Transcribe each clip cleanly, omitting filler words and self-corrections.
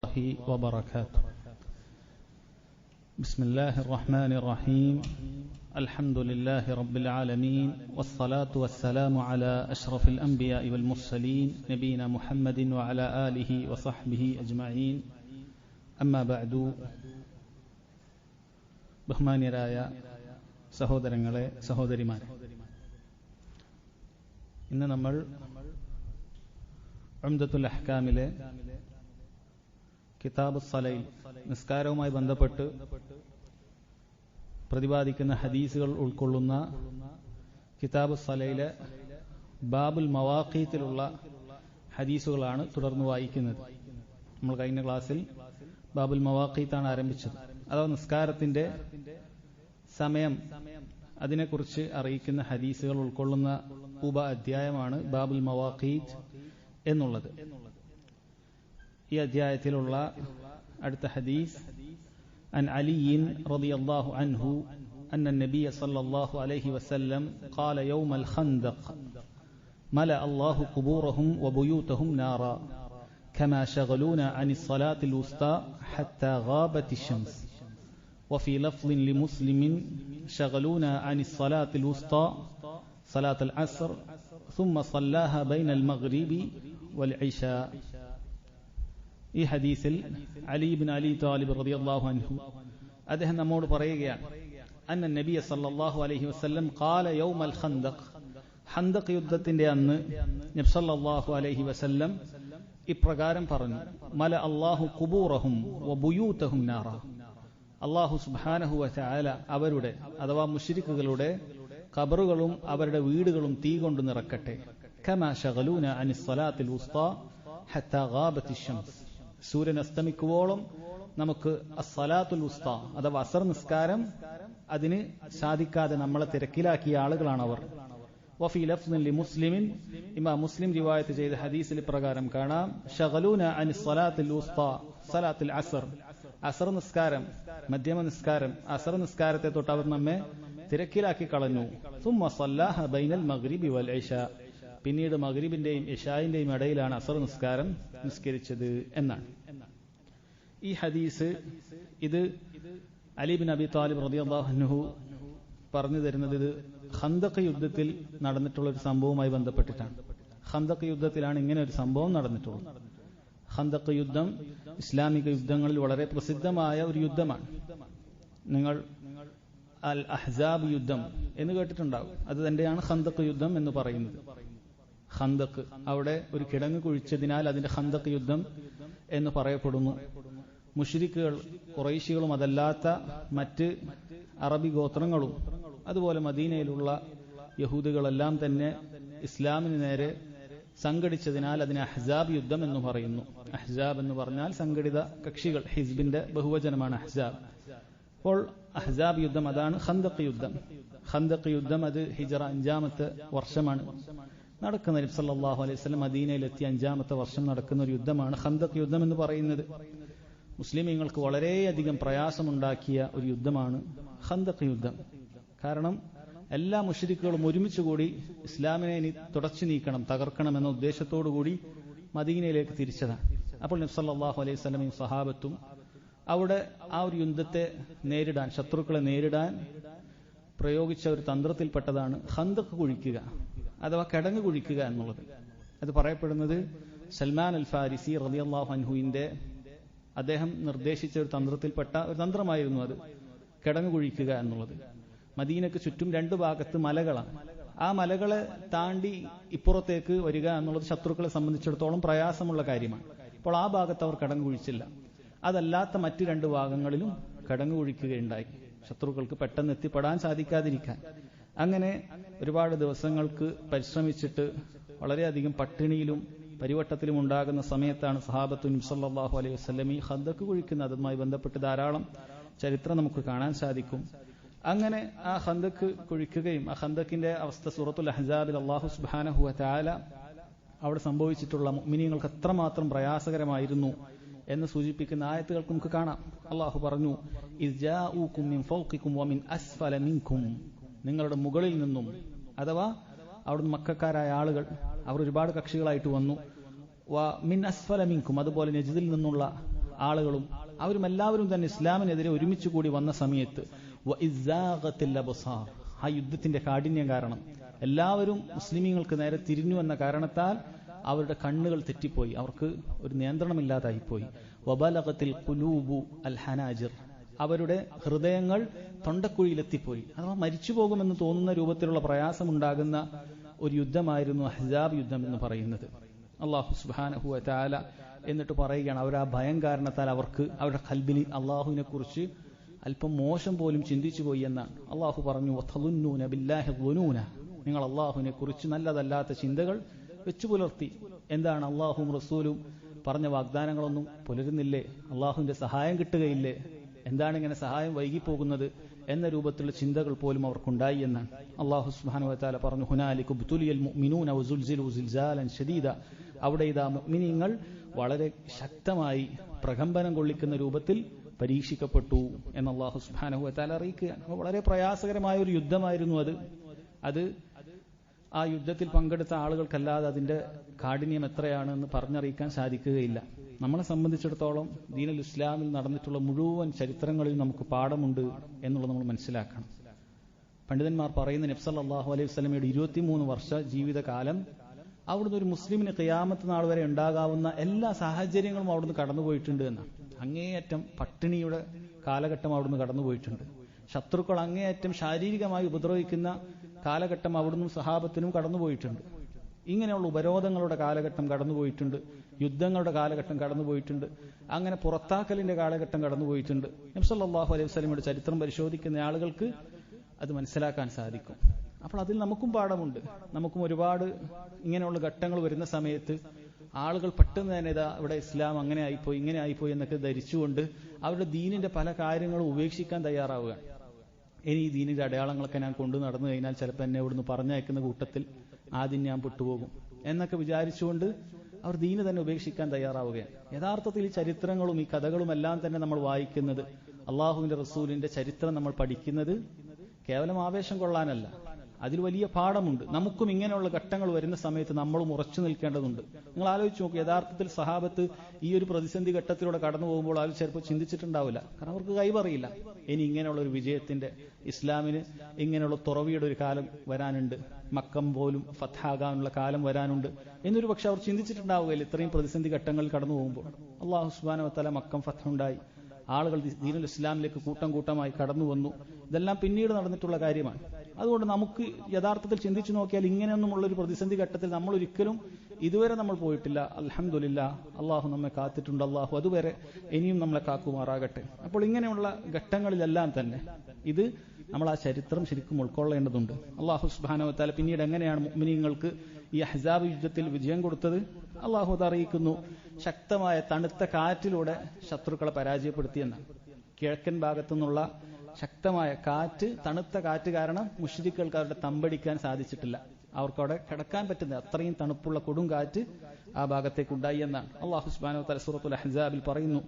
الله وبركاته. بسم الله الرحمن الرحيم. الحمد لله رب العالمين، والصلاة والسلام على أشرف الأنبياء والمرسلين نبينا محمد وعلى آله وصحبه أجمعين. أما بعد. ബഹുമാന്യരായ സഹോദരങ്ങളെ, സഹോദരിമാരെ, ഇന്ന് നമ്മൾ ഉംദത്തുൽ അഹ്കാമിലെ കിതാബ് സലയിൽ നിസ്കാരവുമായി ബന്ധപ്പെട്ട് പ്രതിപാദിക്കുന്ന ഹദീസുകൾ ഉൾക്കൊള്ളുന്ന കിതാബ് സലയിലെ ബാബുൽ മവാഖീത്തിലുള്ള ഹദീസുകളാണ് തുടർന്ന് വായിക്കുന്നത്. നമ്മൾ കഴിഞ്ഞ ക്ലാസ്സിൽ ബാബുൽ മവാഖീത്താണ് ആരംഭിച്ചത്. അഥവാ നിസ്കാരത്തിന്റെ സമയം, അതിനെക്കുറിച്ച് അറിയിക്കുന്ന ഹദീസുകൾ ഉൾക്കൊള്ളുന്ന ഉപ അധ്യായമാണ് ബാബുൽ മവാഖീത്ത് എന്നുള്ളത്. ഈ അധ്യായത്തിലുള്ള അടുത്ത ഹദീസ് അൻ അലിയിൻ റളിയല്ലാഹു അൻഹു അന്ന നബിയ സല്ലല്ലാഹു അലൈഹി വസല്ലം ഖാല യൗമൽ ഖന്ദഖ് മലഅ അല്ലാഹു ഖുബൂറഹും വബുയൂതഹും നാറാ കമാ ശഗലൂന അനിസ് സ്വലാത്തിൽ വുസ്താ ഹത്താ ഗാബത്തിശ് ശംസ് وفي لفظ لمسلم شغلونا عن الصلاة الوسطى صلاة العصر ثم صلاها بين المغرب والعشاء. ഈ ഹദീസിൽ അലി ഇബ്നു അബി ത്വാലിബ് റളിയല്ലാഹു അൻഹു അദ്ദേഹം നമ്മോട് പറയുകയാണ്, അന്ന നബിയ സല്ലല്ലാഹു അലൈഹി വസല്ലം ഖാല യൗമൽ ഖന്ദഖ്, ഖന്ദഖ് യുദ്ധത്തിന്റെ അന്ന് നബി സല്ലല്ലാഹു അലൈഹി വസല്ലം ഇപ്രകാരം പറഞ്ഞു, മല അല്ലാഹു ഖുബൂറഹും വബുയൂതഹും നാറാ, അല്ലാഹു സുബ്ഹാനഹു വ തആല അവരുടെ അഥവാ മുശ്രിക്കുകളുടെ ഖബറുകളും അവരുടെ വീടുകളും തീ കൊണ്ട് നിറക്കട്ടെ. കമാ ശഗലൂന അനിസ് സ്വലാത്തിൽ വുസ്താ ഹത്താ ഗാബത്തിശ് ശംസ്, സൂര്യൻ അസ്തമിക്കുവോളം നമുക്ക് അസ്സലാത്തുൽ വുസ്താ അഥവാ അസർ നിസ്കാരം അതിന് സാധിക്കാതെ നമ്മളെ തിരക്കിലാക്കിയ ആളുകളാണ് അവർ. വഫീ ലഫ്ദിൻ ലിമുസ്ലിമിൻ, ഇമാം മുസ്ലിം റിവായത്ത് ചെയ്ത ഹദീസിൽ പ്രകാരം കാണാം, ശഗലൂന അനിസ് സ്വലാത്തിൽ വുസ്താ സലാത്തുൽ അസ്ർ, അസർ നിസ്കാരം, മധ്യമ നിസ്കാരം, അസർ നിസ്കാരത്തെ തൊട്ട് അവർ നമ്മെ തിരക്കിലാക്കി കളഞ്ഞു. സുമ്മ സല്ലാഹ ബൈനൽ മഗ്രിബി വൽ ഇശാ, പിന്നീട് മഗ്രിബിന്റെയും ഇശായിന്റെയും ഇടയിലാണ് അസർ നിസ്കാരം നിസ്കരിച്ചത് എന്നാണ് ഈ ഹദീസ്. ഇത് അലി ഇബ്നു അബി ത്വാലിബ് റളിയല്ലാഹു അൻഹു പറഞ്ഞു തരുന്നത് ഇത് ഖന്ദഖ് യുദ്ധത്തിൽ നടന്നിട്ടുള്ള ഒരു സംഭവവുമായി ബന്ധപ്പെട്ടിട്ടാണ്. ഖന്ദഖ് യുദ്ധത്തിലാണ് ഇങ്ങനെ ഒരു സംഭവം നടന്നിട്ടുള്ളത്. ഖന്ദഖ് യുദ്ധം ഇസ്ലാമിക യുദ്ധങ്ങളിൽ വളരെ പ്രസിദ്ധമായ ഒരു യുദ്ധമാണ്. നിങ്ങൾ അൽ അഹ്സാബ് യുദ്ധം എന്ന് കേട്ടിട്ടുണ്ടാവും. അത് തന്നെയാണ് ഖന്ദഖ് യുദ്ധം എന്ന് പറയുന്നത്. ഖന്ദഖ്, അവിടെ ഒരു കിടങ്ങ് കുഴിച്ചതിനാൽ അതിന്റെ ഖന്ദഖ് യുദ്ധം എന്ന് പറയപ്പെടുന്നു. മുശ്രിക്കുകൾ, ഖുറൈശികളും അതല്ലാത്ത മറ്റ് അറബി ഗോത്രങ്ങളും അതുപോലെ മദീനയിലുള്ള യഹൂദികളെല്ലാം തന്നെ ഇസ്ലാമിന് നേരെ സംഘടിച്ചതിനാൽ അതിനെ അഹ്സാബ് യുദ്ധം എന്ന് പറയുന്നു. അഹ്സാബ് എന്ന് പറഞ്ഞാൽ സംഘടിത കക്ഷികൾ, ഹിസ്ബിന്റെ ബഹുവചനമാണ് അഹ്സാബ്. അപ്പോൾ അഹ്സാബ് യുദ്ധം അതാണ് ഖന്ദഖ് യുദ്ധം. ഖന്ദഖ് യുദ്ധം അത് ഹിജറ 5-ാമത്തെ വർഷമാണ് നടക്കുന്ന. നബി സല്ലല്ലാഹു അലൈഹി വസല്ലം മദീനയിലെത്തി 5-ാമത്തെ വർഷം നടക്കുന്ന ഒരു യുദ്ധമാണ് ഖന്ദഖ് യുദ്ധം എന്ന് പറയുന്നത്. മുസ്ലിമീങ്ങൾക്ക് വളരെയധികം പ്രയാസമുണ്ടാക്കിയ ഒരു യുദ്ധമാണ് ഖന്ദഖ് യുദ്ധം. കാരണം എല്ലാ മുശ്രിക്കുകളും ഒരുമിച്ചുകൂടി ഇസ്ലാമിനെ ഇനി തുടച്ചു നീക്കണം, തകർക്കണം എന്ന ഉദ്ദേശത്തോടുകൂടി മദീനയിലേക്ക് തിരിച്ചതാണ്. അപ്പോൾ നബി സല്ലല്ലാഹു അലൈഹി വസല്ലമയും സഹാബത്തും അവിടെ ആ ഒരു യുദ്ധത്തെ നേരിടാൻ, ശത്രുക്കളെ നേരിടാൻ പ്രയോഗിച്ച ഒരു തന്ത്രത്തിൽപ്പെട്ടതാണ് ഖന്ദഖ് കുഴിക്കുക അഥവാ കിടങ്ങ് കുഴിക്കുക എന്നുള്ളത്. അത് പറയപ്പെടുന്നത് സൽമാൻ അൽ ഫാരിസി റളിയല്ലാഹു അൻഹുവിന്റെ അദ്ദേഹം നിർദ്ദേശിച്ച ഒരു തന്ത്രത്തിൽപ്പെട്ട ഒരു തന്ത്രമായിരുന്നു അത്, കിടങ്ങ് കുഴിക്കുക എന്നുള്ളത്. മദീനക്ക് ചുറ്റും 2 ഭാഗത്ത് മലകളാണ്. ആ മലകളെ താണ്ടി ഇപ്പുറത്തേക്ക് വരിക എന്നുള്ളത് ശത്രുക്കളെ സംബന്ധിച്ചിടത്തോളം പ്രയാസമുള്ള കാര്യമാണ്. അപ്പോൾ ആ ഭാഗത്ത് അവർ കിടങ്ങ് കുഴിച്ചില്ല. അതല്ലാത്ത മറ്റു 2 ഭാഗങ്ങളിലും കിടങ്ങ് കുഴിക്കുകയുണ്ടായി, ശത്രുക്കൾക്ക് പെട്ടെന്ന് എത്തിപ്പെടാൻ സാധിക്കാതിരിക്കാൻ. അങ്ങനെ ഒരുപാട് ദിവസങ്ങൾക്ക് പരിശ്രമിച്ചിട്ട് വളരെയധികം പട്ടിണിയിലും പരിവട്ടത്തിലും ഉണ്ടാകുന്ന സമയത്താണ് സഹാബത്തു നബി സല്ലല്ലാഹു അലൈഹി വസല്ലം ഈ ഖന്ദഖ് കുഴിക്കുന്നത്. അതുമായി ബന്ധപ്പെട്ട് ധാരാളം ചരിത്രം നമുക്ക് കാണാൻ സാധിക്കും. അങ്ങനെ ആ ഖന്ദഖ് കുഴിക്കുകയും ആ ഖന്ദഖിന്റെ അവസ്ഥ സൂറത്തുൽ അഹ്സാബിൽ അല്ലാഹു സുബ്ഹാനഹു വ തആല അവിടെ സംഭവിച്ചിട്ടുള്ള മുഅ്മിനീങ്ങൾക്ക് എത്രമാത്രം പ്രയാസകരമായിരുന്നു എന്ന് സൂചിപ്പിക്കുന്ന ആയത്തുകൾക്ക് നമുക്ക് കാണാം. അല്ലാഹു പറഞ്ഞു, ഇസ് ജാഊകും മിൻ ഫൗഖികും വമിൻ അസ്ഫല മിൻകും, നിങ്ങളുടെ മുകളിൽ നിന്നും, അഥവാ അവിടുന്ന് മക്കക്കാരായ ആളുകൾ അവർ ഒരുപാട് കക്ഷികളായിട്ട് വന്നു. മിൻ അസ്ഫല മിൻകും, അതുപോലെ നജ്ദിൽ നിന്നുള്ള ആളുകളും അവരും എല്ലാവരും തന്നെ ഇസ്ലാമിനെതിരെ ഒരുമിച്ച് കൂടി വന്ന സമയത്ത് ആ യുദ്ധത്തിന്റെ കാഠിന്യം കാരണം എല്ലാവരും മുസ്ലിമീങ്ങൾക്ക് നേരെ തിരിഞ്ഞു എന്ന കാരണത്താൽ അവരുടെ കണ്ണുകൾ തെറ്റിപ്പോയി, അവർക്ക് ഒരു നിയന്ത്രണമില്ലാതായിപ്പോയി. വബലഗത്തിൽ ഖുലൂബു അൽ ഹനാജിർ, അവരുടെ ഹൃദയങ്ങൾ തൊണ്ടക്കുഴിയിലെത്തിപ്പോയി. അഥവാ മരിച്ചു പോകുമെന്ന് തോന്നുന്ന രൂപത്തിലുള്ള പ്രയാസമുണ്ടാകുന്ന ഒരു യുദ്ധമായിരുന്നു അഹ്സാബ് യുദ്ധം എന്ന് പറയുന്നത്. അല്ലാഹു സുബ്ഹാനഹു വ തആല എന്നിട്ട് പറയുകയാണ്, അവർ ആ ഭയം കാരണത്താൽ അവർക്ക് അവരുടെ ഖൽബിൽ അള്ളാഹുവിനെ കുറിച്ച് അല്പം മോശം പോലും ചിന്തിച്ചു പോയി എന്നാണ്. അള്ളാഹു പറഞ്ഞു, വതളുന്നൂന ബില്ലാഹി ളുനൂന, നിങ്ങൾ അള്ളാഹുവിനെ കുറിച്ച് നല്ലതല്ലാത്ത ചിന്തകൾ വെച്ചു പുലർത്തി. എന്താണ് അള്ളാഹുവും റസൂലും പറഞ്ഞ വാഗ്ദാനങ്ങളൊന്നും പുലരുന്നില്ലേ? അള്ളാഹുവിന്റെ സഹായം കിട്ടുകയില്ലേ? എന്താണ് ഇങ്ങനെ സഹായം വൈകിപ്പോകുന്നത് എന്ന രൂപത്തിലുള്ള ചിന്തകൾ പോലും അവർക്കുണ്ടായി എന്നാണ്. അള്ളാഹു സുബ്ഹാനഹു വ തആല പറഞ്ഞു, ഹുനാലിക ഇബ്തുലിയൽ മുഅ്മിനൂന വസുൽസിലു സിൽസാലൻ ശദീദ, അവിടെ ഇതാ മുഅ്മിനീങ്ങൾ വളരെ ശക്തമായി പ്രകമ്പനം കൊള്ളിക്കുന്ന രൂപത്തിൽ പരീക്ഷിക്കപ്പെട്ടു എന്ന് അള്ളാഹു സുബ്ഹാനഹു വ തആല അറിയിക്കുകയാണ്. അപ്പോൾ വളരെ പ്രയാസകരമായ ഒരു യുദ്ധമായിരുന്നു അത് ആ യുദ്ധത്തിൽ പങ്കെടുത്ത ആളുകൾക്കല്ലാതെ അതിന്റെ കാഠിന്യം എത്രയാണെന്ന് പറഞ്ഞറിയിക്കാൻ സാധിക്കുകയില്ല. നമ്മളെ സംബന്ധിച്ചിടത്തോളം ദീനുൽ ഇസ്ലാമിൽ നടന്നിട്ടുള്ള മുഴുവൻ ചരിത്രങ്ങളിൽ നമുക്ക് പാഠമുണ്ട് എന്നുള്ളത് നമ്മൾ മനസ്സിലാക്കണം. പണ്ഡിതന്മാർ പറയുന്ന നബി സല്ലല്ലാഹു അലൈഹി വസല്ലമയുടെ 23 വർഷ ജീവിതകാലം അവിടുന്ന് ഒരു മുസ്ലിമിന് ഖിയാമത്ത് നാൾ വരെ ഉണ്ടാകാവുന്ന എല്ലാ സാഹചര്യങ്ങളും അവിടുന്ന് കടന്നുപോയിട്ടുണ്ട് എന്നാണ്. അങ്ങേയറ്റം പട്ടിണിയുടെ കാലഘട്ടം അവിടുന്ന് കടന്നുപോയിട്ടുണ്ട്. ശത്രുക്കൾ അങ്ങേയറ്റം ശാരീരികമായി ഉപദ്രവിക്കുന്ന കാലഘട്ടം അവിടുന്ന് സഹാബത്തിനും കടന്നുപോയിട്ടുണ്ട്. ഇങ്ങനെയുള്ള ഉപരോധങ്ങളുടെ കാലഘട്ടം കടന്നുപോയിട്ടുണ്ട്, യുദ്ധങ്ങളുടെ കാലഘട്ടം കടന്നുപോയിട്ടുണ്ട്, അങ്ങനെ പുറത്താക്കലിന്റെ കാലഘട്ടം കടന്നുപോയിട്ടുണ്ട്. നബി സല്ലല്ലാഹു അലൈഹി വസല്ലമയുടെ ചരിത്രം പരിശോധിക്കുന്ന ആളുകൾക്ക് അത് മനസ്സിലാക്കാൻ സാധിക്കും. അപ്പോൾ അതിൽ നമുക്കും പാഠമുണ്ട്. നമുക്കും ഒരുപാട് ഇങ്ങനെയുള്ള ഘട്ടങ്ങൾ വരുന്ന സമയത്ത് ആളുകൾ പെട്ടെന്ന് തന്നെ ഇതാ ഇവിടെ ഇസ്ലാം അങ്ങനെ ആയിപ്പോയി ഇങ്ങനെ ആയിപ്പോയി എന്നൊക്കെ ധരിച്ചുകൊണ്ട് അവരുടെ ദീനിന്റെ പല കാര്യങ്ങളും ഉപേക്ഷിക്കാൻ തയ്യാറാവുകയാണ്. ഇനി ഈ ദീനിന്റെ അടയാളങ്ങളൊക്കെ ഞാൻ കൊണ്ടു നടന്നു കഴിഞ്ഞാൽ ചിലപ്പോൾ എന്നെ ഇവിടുന്ന് പറഞ്ഞയക്കുന്ന കൂട്ടത്തിൽ ആദ്യം ഞാൻ പെട്ടുപോകും എന്നൊക്കെ വിചാരിച്ചുകൊണ്ട് അവർ ദീന് തന്നെ ഉപേക്ഷിക്കാൻ തയ്യാറാവുകയാണ്. യഥാർത്ഥത്തിൽ ഈ ചരിത്രങ്ങളും ഈ കഥകളും എല്ലാം തന്നെ നമ്മൾ വായിക്കുന്നത്, അള്ളാഹുവിന്റെ റസൂലിന്റെ ചരിത്രം നമ്മൾ പഠിക്കുന്നത് കേവലം ആവേശം കൊള്ളാനല്ല, അതിൽ വലിയ പാഠമുണ്ട്. നമുക്കും ഇങ്ങനെയുള്ള ഘട്ടങ്ങൾ വരുന്ന സമയത്ത് നമ്മളും ഉറച്ചു നിൽക്കേണ്ടതുണ്ട്. നിങ്ങൾ ആലോചിച്ച് നോക്ക്, യഥാർത്ഥത്തിൽ സഹാബത്ത് ഈ ഒരു പ്രതിസന്ധി ഘട്ടത്തിലൂടെ കടന്നു പോകുമ്പോൾ അവർ ചിലപ്പോൾ ചിന്തിച്ചിട്ടുണ്ടാവില്ല. കാരണം അവർക്ക് കൈവറിയില്ല ഇനി ഇങ്ങനെയുള്ള ഒരു വിജയത്തിന്റെ, ഇസ്ലാമിന് ഇങ്ങനെയുള്ള തുറവിയുടെ ഒരു കാലം വരാനുണ്ട്, മക്കം പോലും ഫത്ഹാകാനുള്ള കാലം വരാനുണ്ട് എന്നൊരു പക്ഷെ അവർ ചിന്തിച്ചിട്ടുണ്ടാവുകയില്ല. ഇത്രയും പ്രതിസന്ധി ഘട്ടങ്ങളിൽ കടന്നു പോകുമ്പോൾ അല്ലാഹു സുബ്ഹാനഹു വ തആല മക്കം ഫത്ഹുണ്ടായി, ആളുകൾ ദീനുൽ ഇസ്ലാമിലേക്ക് കൂട്ടം കൂട്ടമായി കടന്നു വന്നു. ഇതെല്ലാം പിന്നീട് നടന്നിട്ടുള്ള കാര്യമാണ്. അതുകൊണ്ട് നമുക്ക് യഥാർത്ഥത്തിൽ ചിന്തിച്ചു നോക്കിയാൽ ഇങ്ങനെയൊന്നുമുള്ള ഒരു പ്രതിസന്ധി ഘട്ടത്തിൽ നമ്മൾ ഒരിക്കലും ഇതുവരെ നമ്മൾ പോയിട്ടില്ല. അൽഹംദുലില്ലാഹ്, അള്ളാഹു നമ്മെ കാത്തിട്ടുണ്ട്. അള്ളാഹു അതുവരെ ഇനിയും നമ്മളെ കാക്കുമാറാകട്ടെ. അപ്പോൾ ഇങ്ങനെയുള്ള ഘട്ടങ്ങളിലെല്ലാം തന്നെ ഇത് നമ്മൾ ആ ചരിത്രം ശരിക്കും ഉൾക്കൊള്ളേണ്ടതുണ്ട്. അള്ളാഹു സുബ്ഹാനഹു വ തആല പിന്നീട് എങ്ങനെയാണ് മുഅ്മിനീങ്ങൾക്ക് ഈ അഹ്സാബ് യുദ്ധത്തിൽ വിജയം കൊടുത്തത് അള്ളാഹു അത് അറിയിക്കുന്നു. ശക്തമായ തണുത്ത കാറ്റിലൂടെ ശത്രുക്കളെ പരാജയപ്പെടുത്തിയെന്നാണ്. കിഴക്കൻ ഭാഗത്തു നിന്നുള്ള ശക്തമായ കാറ്റ്, തണുത്ത കാറ്റ് കാരണം മുശ്രിക്കുകൾക്ക് അവരുടെ തമ്പടിക്കാൻ സാധിച്ചിട്ടില്ല. അവർക്കവിടെ കിടക്കാൻ പറ്റുന്ന അത്രയും തണുപ്പുള്ള കൊടും കാറ്റ് ആ ഭാഗത്തേക്ക് ഉണ്ടായി എന്നാണ് അല്ലാഹു സുബ്ഹാനഹു വ തആല സൂറത്തുൽ അഹ്സാബിൽ പറയുന്നു.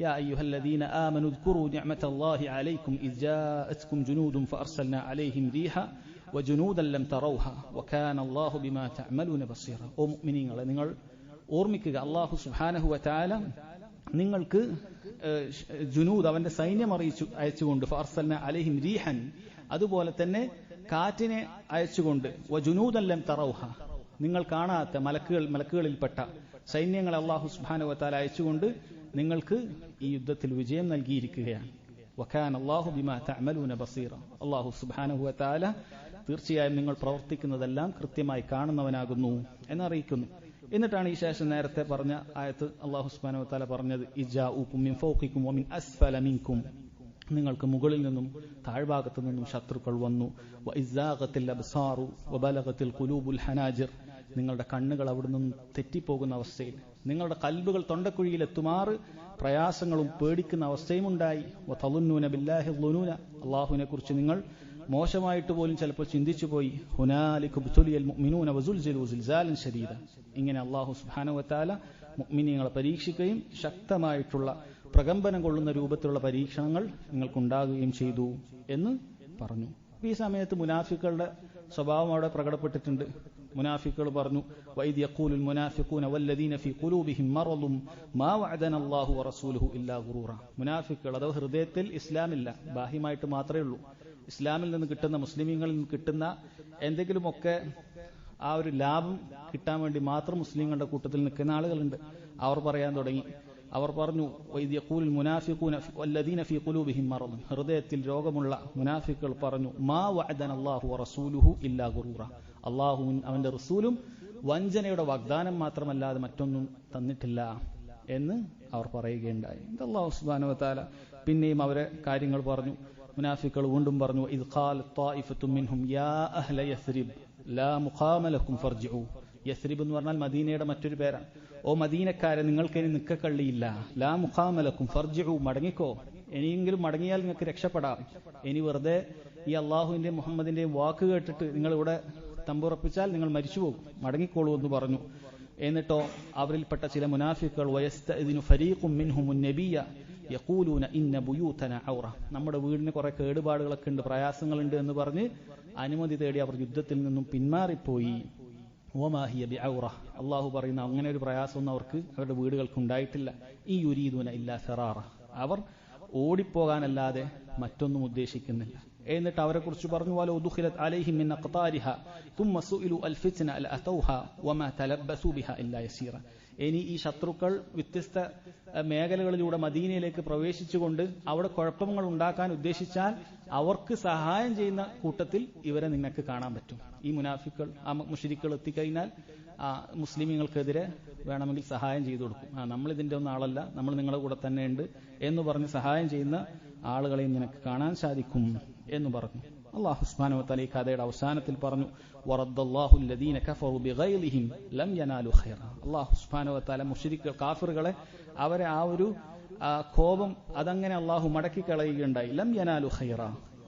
യാ അയ്യുഹല്ലദീന ആമനു ഉദ്കുറൂ നിഅമതല്ലാഹി അലൈക്കും ഇദ് ജാഅത്കും ജുനൂദുൻ ഫഅർസൽനാ അലൈഹിം റീഹ വജുനൂദൻ ലം തറൗഹ വകാന അല്ലാഹു ബിമാ തഅമലൂന ബസീറ. ഓ മുഅ്മിനീങ്ങളെ, നിങ്ങൾ ഓർമ്മിക്കുക, അല്ലാഹു സുബ്ഹാനഹു വ തആല നിങ്ങൾക്ക് ജുനൂദ്, അവന്റെ സൈന്യം അയച്ചുകൊണ്ട്, ഫഅർസൽനാ അലൈഹിം റീഹൻ, അതുപോലെ തന്നെ കാറ്റിനെ അയച്ചുകൊണ്ട്, വജുനൂദൻ ലം തറൗഹ, നിങ്ങൾ കാണാത്ത മലക്കുകളിൽപ്പെട്ട സൈന്യങ്ങളെ അല്ലാഹു സുബ്ഹാനഹു വ തആല അയച്ചുകൊണ്ട് നിങ്ങൾക്ക് ഈ യുദ്ധത്തിൽ വിജയം നൽകിയിരിക്കുകയാണ്. വകാന അല്ലാഹു ബിമാ തഅമലൂന ബസീറ. അല്ലാഹു സുബ്ഹാനഹു വ തആല തീർച്ചയായും നിങ്ങൾ പ്രവർത്തിക്കുന്നതെല്ലാം കൃത്യമായി കാണുന്നവനാകുന്നു എന്നറിയിക്കുന്നു. എന്നിട്ടാണ് ഈ ശേഷം നേരത്തെ പറഞ്ഞ ആയത്ത് അല്ലാഹു സുബ്ഹാനഹു വ തആല പറഞ്ഞത്, ഇജാഉകും മിൻ ഫൗഖികും വമിൻ അസ്ഫല മിൻകും, നിങ്ങൾക്ക് മുകളിൽ നിന്നും താഴ്ഭാഗത്തു നിന്നും ശത്രുക്കൾ വന്നു. വഇസാഖത്തിൽ അബ്സാറു വബലഗത്തിൽ ഖുലൂബുൽ ഹനാജിർ, നിങ്ങളുടെ കണ്ണുകൾ അവിടെ നിന്നും തെറ്റിപ്പോകുന്ന അവസ്ഥയിൽ, നിങ്ങളുടെ കൽബുകൾ തൊണ്ടക്കുഴിയിൽ എത്തുമാറ് പ്രയാസങ്ങളും പേടിക്കുന്ന അവസ്ഥയും ഉണ്ടായി. വതളുന്നൂന ബില്ലാഹി ളുനൂന, അല്ലാഹുവിനെ കുറിച്ച് നിങ്ങൾ മോശമായിട്ട് പോലും ചിലപ്പോൾ ചിന്തിച്ചു പോയി. ഹുനാലിക ഇബ്തുലിയൽ മുഅ്മിനൂന വസുൽസിലു സിൽസാലൻ ശദീദ. ഇങ്ങനെ അല്ലാഹു സുബ്ഹാനഹു വ തആല മുഅ്മിനീങ്ങളെ പരീക്ഷിക്കുകയും ശക്തമായിട്ടുള്ള പ്രകമ്പനം കൊള്ളുന്ന രൂപത്തിലുള്ള പരീക്ഷണങ്ങൾ നിങ്ങൾക്കുണ്ടാകുകയും ചെയ്തു എന്ന് പറഞ്ഞു. ഈ സമയത്ത് മുനാഫിക്കുകളുടെ സ്വഭാവം അവിടെ പ്രകടപ്പെട്ടിട്ടുണ്ട്. മുനാഫിക്കുകൾ പറഞ്ഞു വഇദ് യഖൂലുൽ മുനാഫിഖൂന വല്ലദീന ഫീ ഖുലൂബിഹിം മറദും മാ വഅദനല്ലാഹു വറസൂലുഹു ഇല്ലാ ഗുറൂറ. മുനാഫിക്കുകൾ അഥവാ ഹൃദയത്തിൽ ഇസ്ലാമില്ല, ബാഹ്യമായിട്ട് മാത്രമേ ഉള്ളൂ. ഇസ്ലാമിൽ നിന്ന് കിട്ടുന്ന, മുസ്ലിമീങ്ങളിൽ നിന്ന് കിട്ടുന്ന എന്തെങ്കിലുമൊക്കെ ആ ഒരു ലാഭം കിട്ടാൻ വേണ്ടി മാത്രം മുസ്ലിങ്ങളുടെ കൂട്ടത്തിൽ നിൽക്കുന്ന ആളുകളുണ്ട്. അവർ പറയാൻ തുടങ്ങി, അവർ പറഞ്ഞു വഇദ് യഖൂലുൽ മുനാഫിഖൂന വല്ലദീന ഫീ ഖുലൂബിഹിം മറദും, ഹൃദയത്തിൽ രോഗമുള്ള മുനാഫിക്കുകൾ പറഞ്ഞു മാ വഅദനല്ലാഹു വറസൂലുഹു ഇല്ലാ ഗുറൂറ, അല്ലാഹുവും അവന്റെ റസൂലും വഞ്ചനയുടെ വാഗ്ദാനം മാത്രമല്ലാതെ മറ്റൊന്നും തന്നിട്ടില്ല എന്ന് അവർ പറയുകയുണ്ടായി. അല്ലാഹു സുബ്ഹാനഹു വ തആല പിന്നെയും അവരെ കാര്യങ്ങൾ പറഞ്ഞു. മുനാഫിക്കുകൾ വീണ്ടും പറഞ്ഞു ഇദ് ഖാലത് ത്വായിഫത്തും മിൻഹും യാ അഹ്ല യസ്രിബ് ലാ മുഖാമ ലക്കും ഫർജിഉ. യസ്രിബ് എന്ന് പറഞ്ഞാൽ മദീനയുടെ മറ്റൊരു പേരാണ്. ഓ മദീനക്കാരെ, നിങ്ങൾക്കിനി നിക്കക്കള്ളിയില്ല. ലാ മുഖാമ ലക്കും ഫർജിഉ, മടങ്ങിക്കോ, ഇനിയെങ്കിലും മടങ്ങിയാൽ നിങ്ങൾക്ക് രക്ഷപ്പെടാം. ഇനി വെറുതെ ഈ അള്ളാഹുവിന്റെയും മുഹമ്മദിന്റെയും വാക്ക് കേട്ടിട്ട് നിങ്ങൾ ഇവിടെ തമ്പുറപ്പിച്ചാൽ നിങ്ങൾ മരിച്ചുപോകും, മടങ്ങിക്കോളൂ എന്ന് പറഞ്ഞു. എന്നിട്ടോ അവരിൽപ്പെട്ട ചില മുനാഫിക്കുകൾ വയസ്തഇദിനു ഫരീഖും മിൻഹുമുൻ നബിയ്യ യഖൂലൂന ഇന്ന ബുയൂതന ഔറ, നമ്മുടെ വീടിന് കുറെ കേടുപാടുകളൊക്കെ ഉണ്ട്, പ്രയാസങ്ങളുണ്ട് എന്ന് പറഞ്ഞ് അനുമതി തേടി അവർ യുദ്ധത്തിൽ നിന്നും പിന്മാറിപ്പോയി. വമാ ഹിയ ബിഔറ, അല്ലാഹു പറയുന്ന അങ്ങനെ ഒരു പ്രയാസമൊന്നും അവർക്ക് അവരുടെ വീടുകൾക്ക് ഉണ്ടായിട്ടില്ല. ഈ യുരീദൂന ഇല്ലാ ഫറാറ, അവർ ഓടിപ്പോകാനല്ലാതെ മറ്റൊന്നും ഉദ്ദേശിക്കുന്നില്ല. എന്നിട്ട് അവരെ കുറിച്ച് പറഞ്ഞു വലൗ ദുഖിലത് അലൈഹിം മിൻ അഖ്താരിഹ തുമ്മ സുഇലു അൽ ഫിത്ന ലഅതൗഹ വമാ തലബ്ബസു ബിഹാ ഇല്ലാ യസീറ. ഇനി ഈ ശത്രുക്കൾ വ്യത്യസ്ത മേഖലകളിലൂടെ മദീനയിലേക്ക് പ്രവേശിച്ചുകൊണ്ട് അവിടെ കുഴപ്പങ്ങൾ ഉണ്ടാക്കാൻ ഉദ്ദേശിച്ചാൽ അവർക്ക് സഹായം ചെയ്യുന്ന കൂട്ടത്തിൽ ഇവരെ നിങ്ങൾക്ക് കാണാൻ പറ്റും. ഈ മുനാഫിക്കുകൾ, ആ മുശ്രിക്കുകൾ എത്തിക്കഴിഞ്ഞാൽ മുസ്ലിമീങ്ങൾക്കെതിരെ വേണമെങ്കിൽ സഹായം ചെയ്തു കൊടുക്കും. നമ്മൾ ഇതിന്റെ ഒന്നും ആളല്ല, നമ്മൾ നിങ്ങളുടെ കൂടെ തന്നെ ഉണ്ട് എന്ന് പറഞ്ഞ് സഹായം ചെയ്യുന്ന ആളുകളെയും നിനക്ക് കാണാൻ സാധിക്കും എന്ന് പറഞ്ഞു. അല്ലാഹു സുബ്ഹാനഹു വ തആല ഈ കഥയുടെ അവസാനത്തിൽ പറഞ്ഞു വറദ്ദല്ലാഹു അല്ലദീന കഫറു ബിഗൈലിഹിം ലം യനാലു ഖൈറ. അല്ലാഹു സുബ്ഹാനഹു വ തആല മുശ്രിക്കുകൾ, കാഫിറുകളെ, അവരെ ആ ഒരു കോപം അതങ്ങനെ അല്ലാഹു മടക്കി കളയുകയുണ്ടായി. ലം യനാലു ഖൈറ,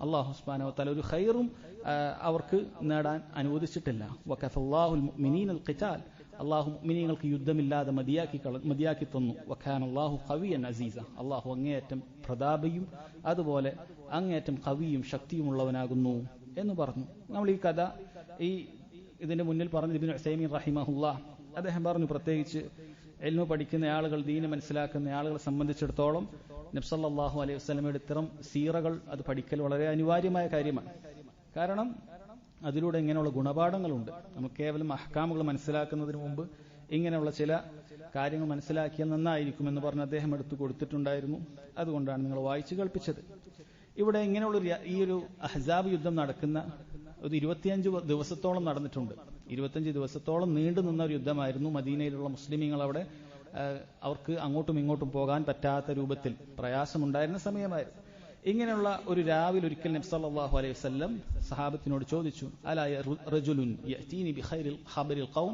അല്ലാഹു സുബ്ഹാനഹു വ തആല ഒരു ഖൈറും അവർക്ക് നേടാൻ അനുവദിച്ചിട്ടില്ല. വകഫല്ലാഹുൽ മുഅ്മിനീനൽ ഖിതാൽ, അല്ലാഹു മുഅ്മിനീങ്ങൾക്ക് യുദ്ധമില്ലാതെ മതിയാക്കി തന്നു. വകാന അല്ലാഹു ഖവിയ്യൻ അസീസ, അല്ലാഹു അങ്ങേയറ്റം പ്രതാപിയും അതുപോലെ അങ്ങേയറ്റം ഖവിയും ശക്തിയുമുള്ളവനാകുന്നു എന്ന് പറഞ്ഞു. നമ്മൾ ഈ കഥ ഇതിന്റെ മുന്നിൽ പറഞ്ഞു ഇബ്നു ഉസൈമീൻ റഹിമഹുല്ലാഹ്, അദ്ദേഹം പറഞ്ഞു പ്രത്യേകിച്ച് ഇൽമു പഠിക്കുന്ന ആളുകൾ, ദീന് മനസ്സിലാക്കുന്ന ആളുകളെ സംബന്ധിച്ചിടത്തോളം നബി സല്ലല്ലാഹു അലൈഹി വസല്ലമയുടെ ഇത്തരം സീറകൾ അത് പഠിക്കൽ വളരെ അനിവാര്യമായ കാര്യമാണ്. കാരണം അതിലൂടെ ഇങ്ങനെയുള്ള ഗുണപാഠങ്ങളുണ്ട്. നമുക്ക് കേവലം അഹ്കാമുകൾ മനസ്സിലാക്കുന്നതിന് മുമ്പ് ഇങ്ങനെയുള്ള ചില കാര്യങ്ങൾ മനസ്സിലാക്കിയാൽ നന്നായിരിക്കുമെന്ന് പറഞ്ഞ് അദ്ദേഹം എടുത്തു കൊടുത്തിട്ടുണ്ടായിരുന്നു. അതുകൊണ്ടാണ് നിങ്ങൾ വായിച്ചു കേൾപ്പിച്ചത്. ഇവിടെ ഇങ്ങനെയുള്ളൊരു ഈ ഒരു അഹ്സാബ് യുദ്ധം നടക്കുന്ന ഒരു 25 ദിവസത്തോളം നടന്നിട്ടുണ്ട്. 25 ദിവസത്തോളം നീണ്ടു നിന്ന ഒരു യുദ്ധമായിരുന്നു. മദീനയിലുള്ള മുസ്ലിമീങ്ങൾ അവിടെ അവർക്ക് അങ്ങോട്ടും ഇങ്ങോട്ടും പോകാൻ പറ്റാത്ത രൂപത്തിൽ പ്രയാസമുണ്ടായിരുന്ന സമയമായിരുന്നു. ഇങ്ങനെയുള്ള ഒരു രാവിലെ ഒരിക്കൽ നബി സല്ലല്ലാഹു അലൈഹി വസല്ലം സഹാബത്തിനോട് ചോദിച്ചു, അലാ റജുലുൻ യഅതീനി ബിഖൈറിൽ ഖബറിൽ ഖൗം,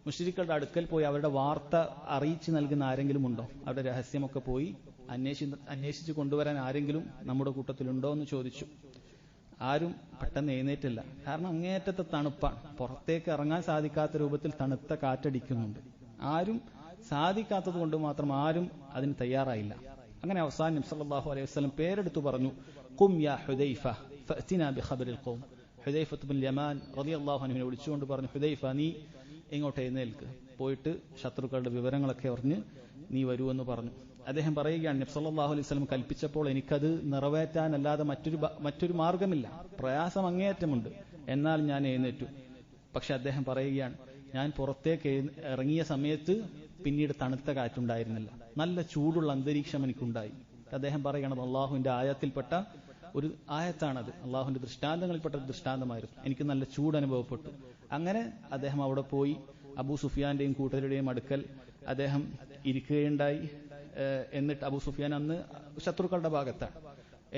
മുശ്രിക്കുകളുടെ അടുക്കൽ പോയി അവരുടെ വാർത്ത അറിയിച്ചു നൽകുന്ന ആരെങ്കിലും ഉണ്ടോ? അവരുടെ രഹസ്യമൊക്കെ പോയി അന്വേഷിച്ചു കൊണ്ടുവരാൻ ആരെങ്കിലും നമ്മുടെ കൂട്ടത്തിലുണ്ടോ എന്ന് ചോദിച്ചു. ആരും പെട്ടെന്ന് എഴുന്നേറ്റില്ല. കാരണം അങ്ങേയറ്റത്തെ തണുപ്പാണ്, പുറത്തേക്ക് ഇറങ്ങാൻ സാധിക്കാത്ത രൂപത്തിൽ തണുത്ത കാറ്റടിക്കുന്നുണ്ട്. ആരും സാധിക്കാത്തത് കൊണ്ട് മാത്രം ആരും അതിന് തയ്യാറായില്ല. അങ്ങനെ അവസാനം നബി സല്ലല്ലാഹു അലൈഹി വസല്ലം പേരെടുത്തു പറഞ്ഞു, ഖും യാ ഹുദൈഫ ഫഅതിനാ ബിഖബറിൽ ഖൗം. ഹുദൈഫ ഇബ്നുൽ യമാൻ റളിയല്ലാഹു അൻഹുവിനെ വിളിച്ചുകൊണ്ട് പറഞ്ഞു, ഹുദൈഫ നീ ഇങ്ങോട്ട് എഴുന്നേൽക്ക്, പോയിട്ട് ശത്രുക്കളുടെ വിവരങ്ങളൊക്കെ അറിഞ്ഞ് നീ വരൂ എന്ന് പറഞ്ഞു. അദ്ദേഹം പറയുകയാണ്, നബി സല്ലല്ലാഹു അലൈഹി വസല്ലം കൽപ്പിച്ചപ്പോൾ എനിക്കത് നിറവേറ്റാനല്ലാതെ മറ്റൊരു മാർഗമില്ല, പ്രയാസം അങ്ങേയറ്റമുണ്ട്, എന്നാൽ ഞാൻ എഴുന്നേറ്റു. പക്ഷെ അദ്ദേഹം പറയുകയാണ്, ഞാൻ പുറത്തേക്ക് ഇറങ്ങിയ സമയത്ത് പിന്നീട് തണുത്ത കാറ്റുണ്ടായിരുന്നില്ല, നല്ല ചൂടുള്ള അന്തരീക്ഷം എനിക്കുണ്ടായി. അദ്ദേഹം പറയണത് അള്ളാഹുവിന്റെ ആയത്തിൽപ്പെട്ട ഒരു ആയത്താണത്, അള്ളാഹുവിന്റെ ദൃഷ്ടാന്തങ്ങളിൽപ്പെട്ട ഒരു ദൃഷ്ടാന്തമായിരുന്നു. എനിക്ക് നല്ല ചൂട് അനുഭവപ്പെട്ടു. അങ്ങനെ അദ്ദേഹം അവിടെ പോയി അബൂ സുഫിയാന്റെയും കൂട്ടരുടെയും അടുക്കൽ അദ്ദേഹം ഇരിക്കുകയുണ്ടായി. എന്നിട്ട് അബൂ സുഫിയാൻ അന്ന് ശത്രുക്കളുടെ ഭാഗത്താണ്.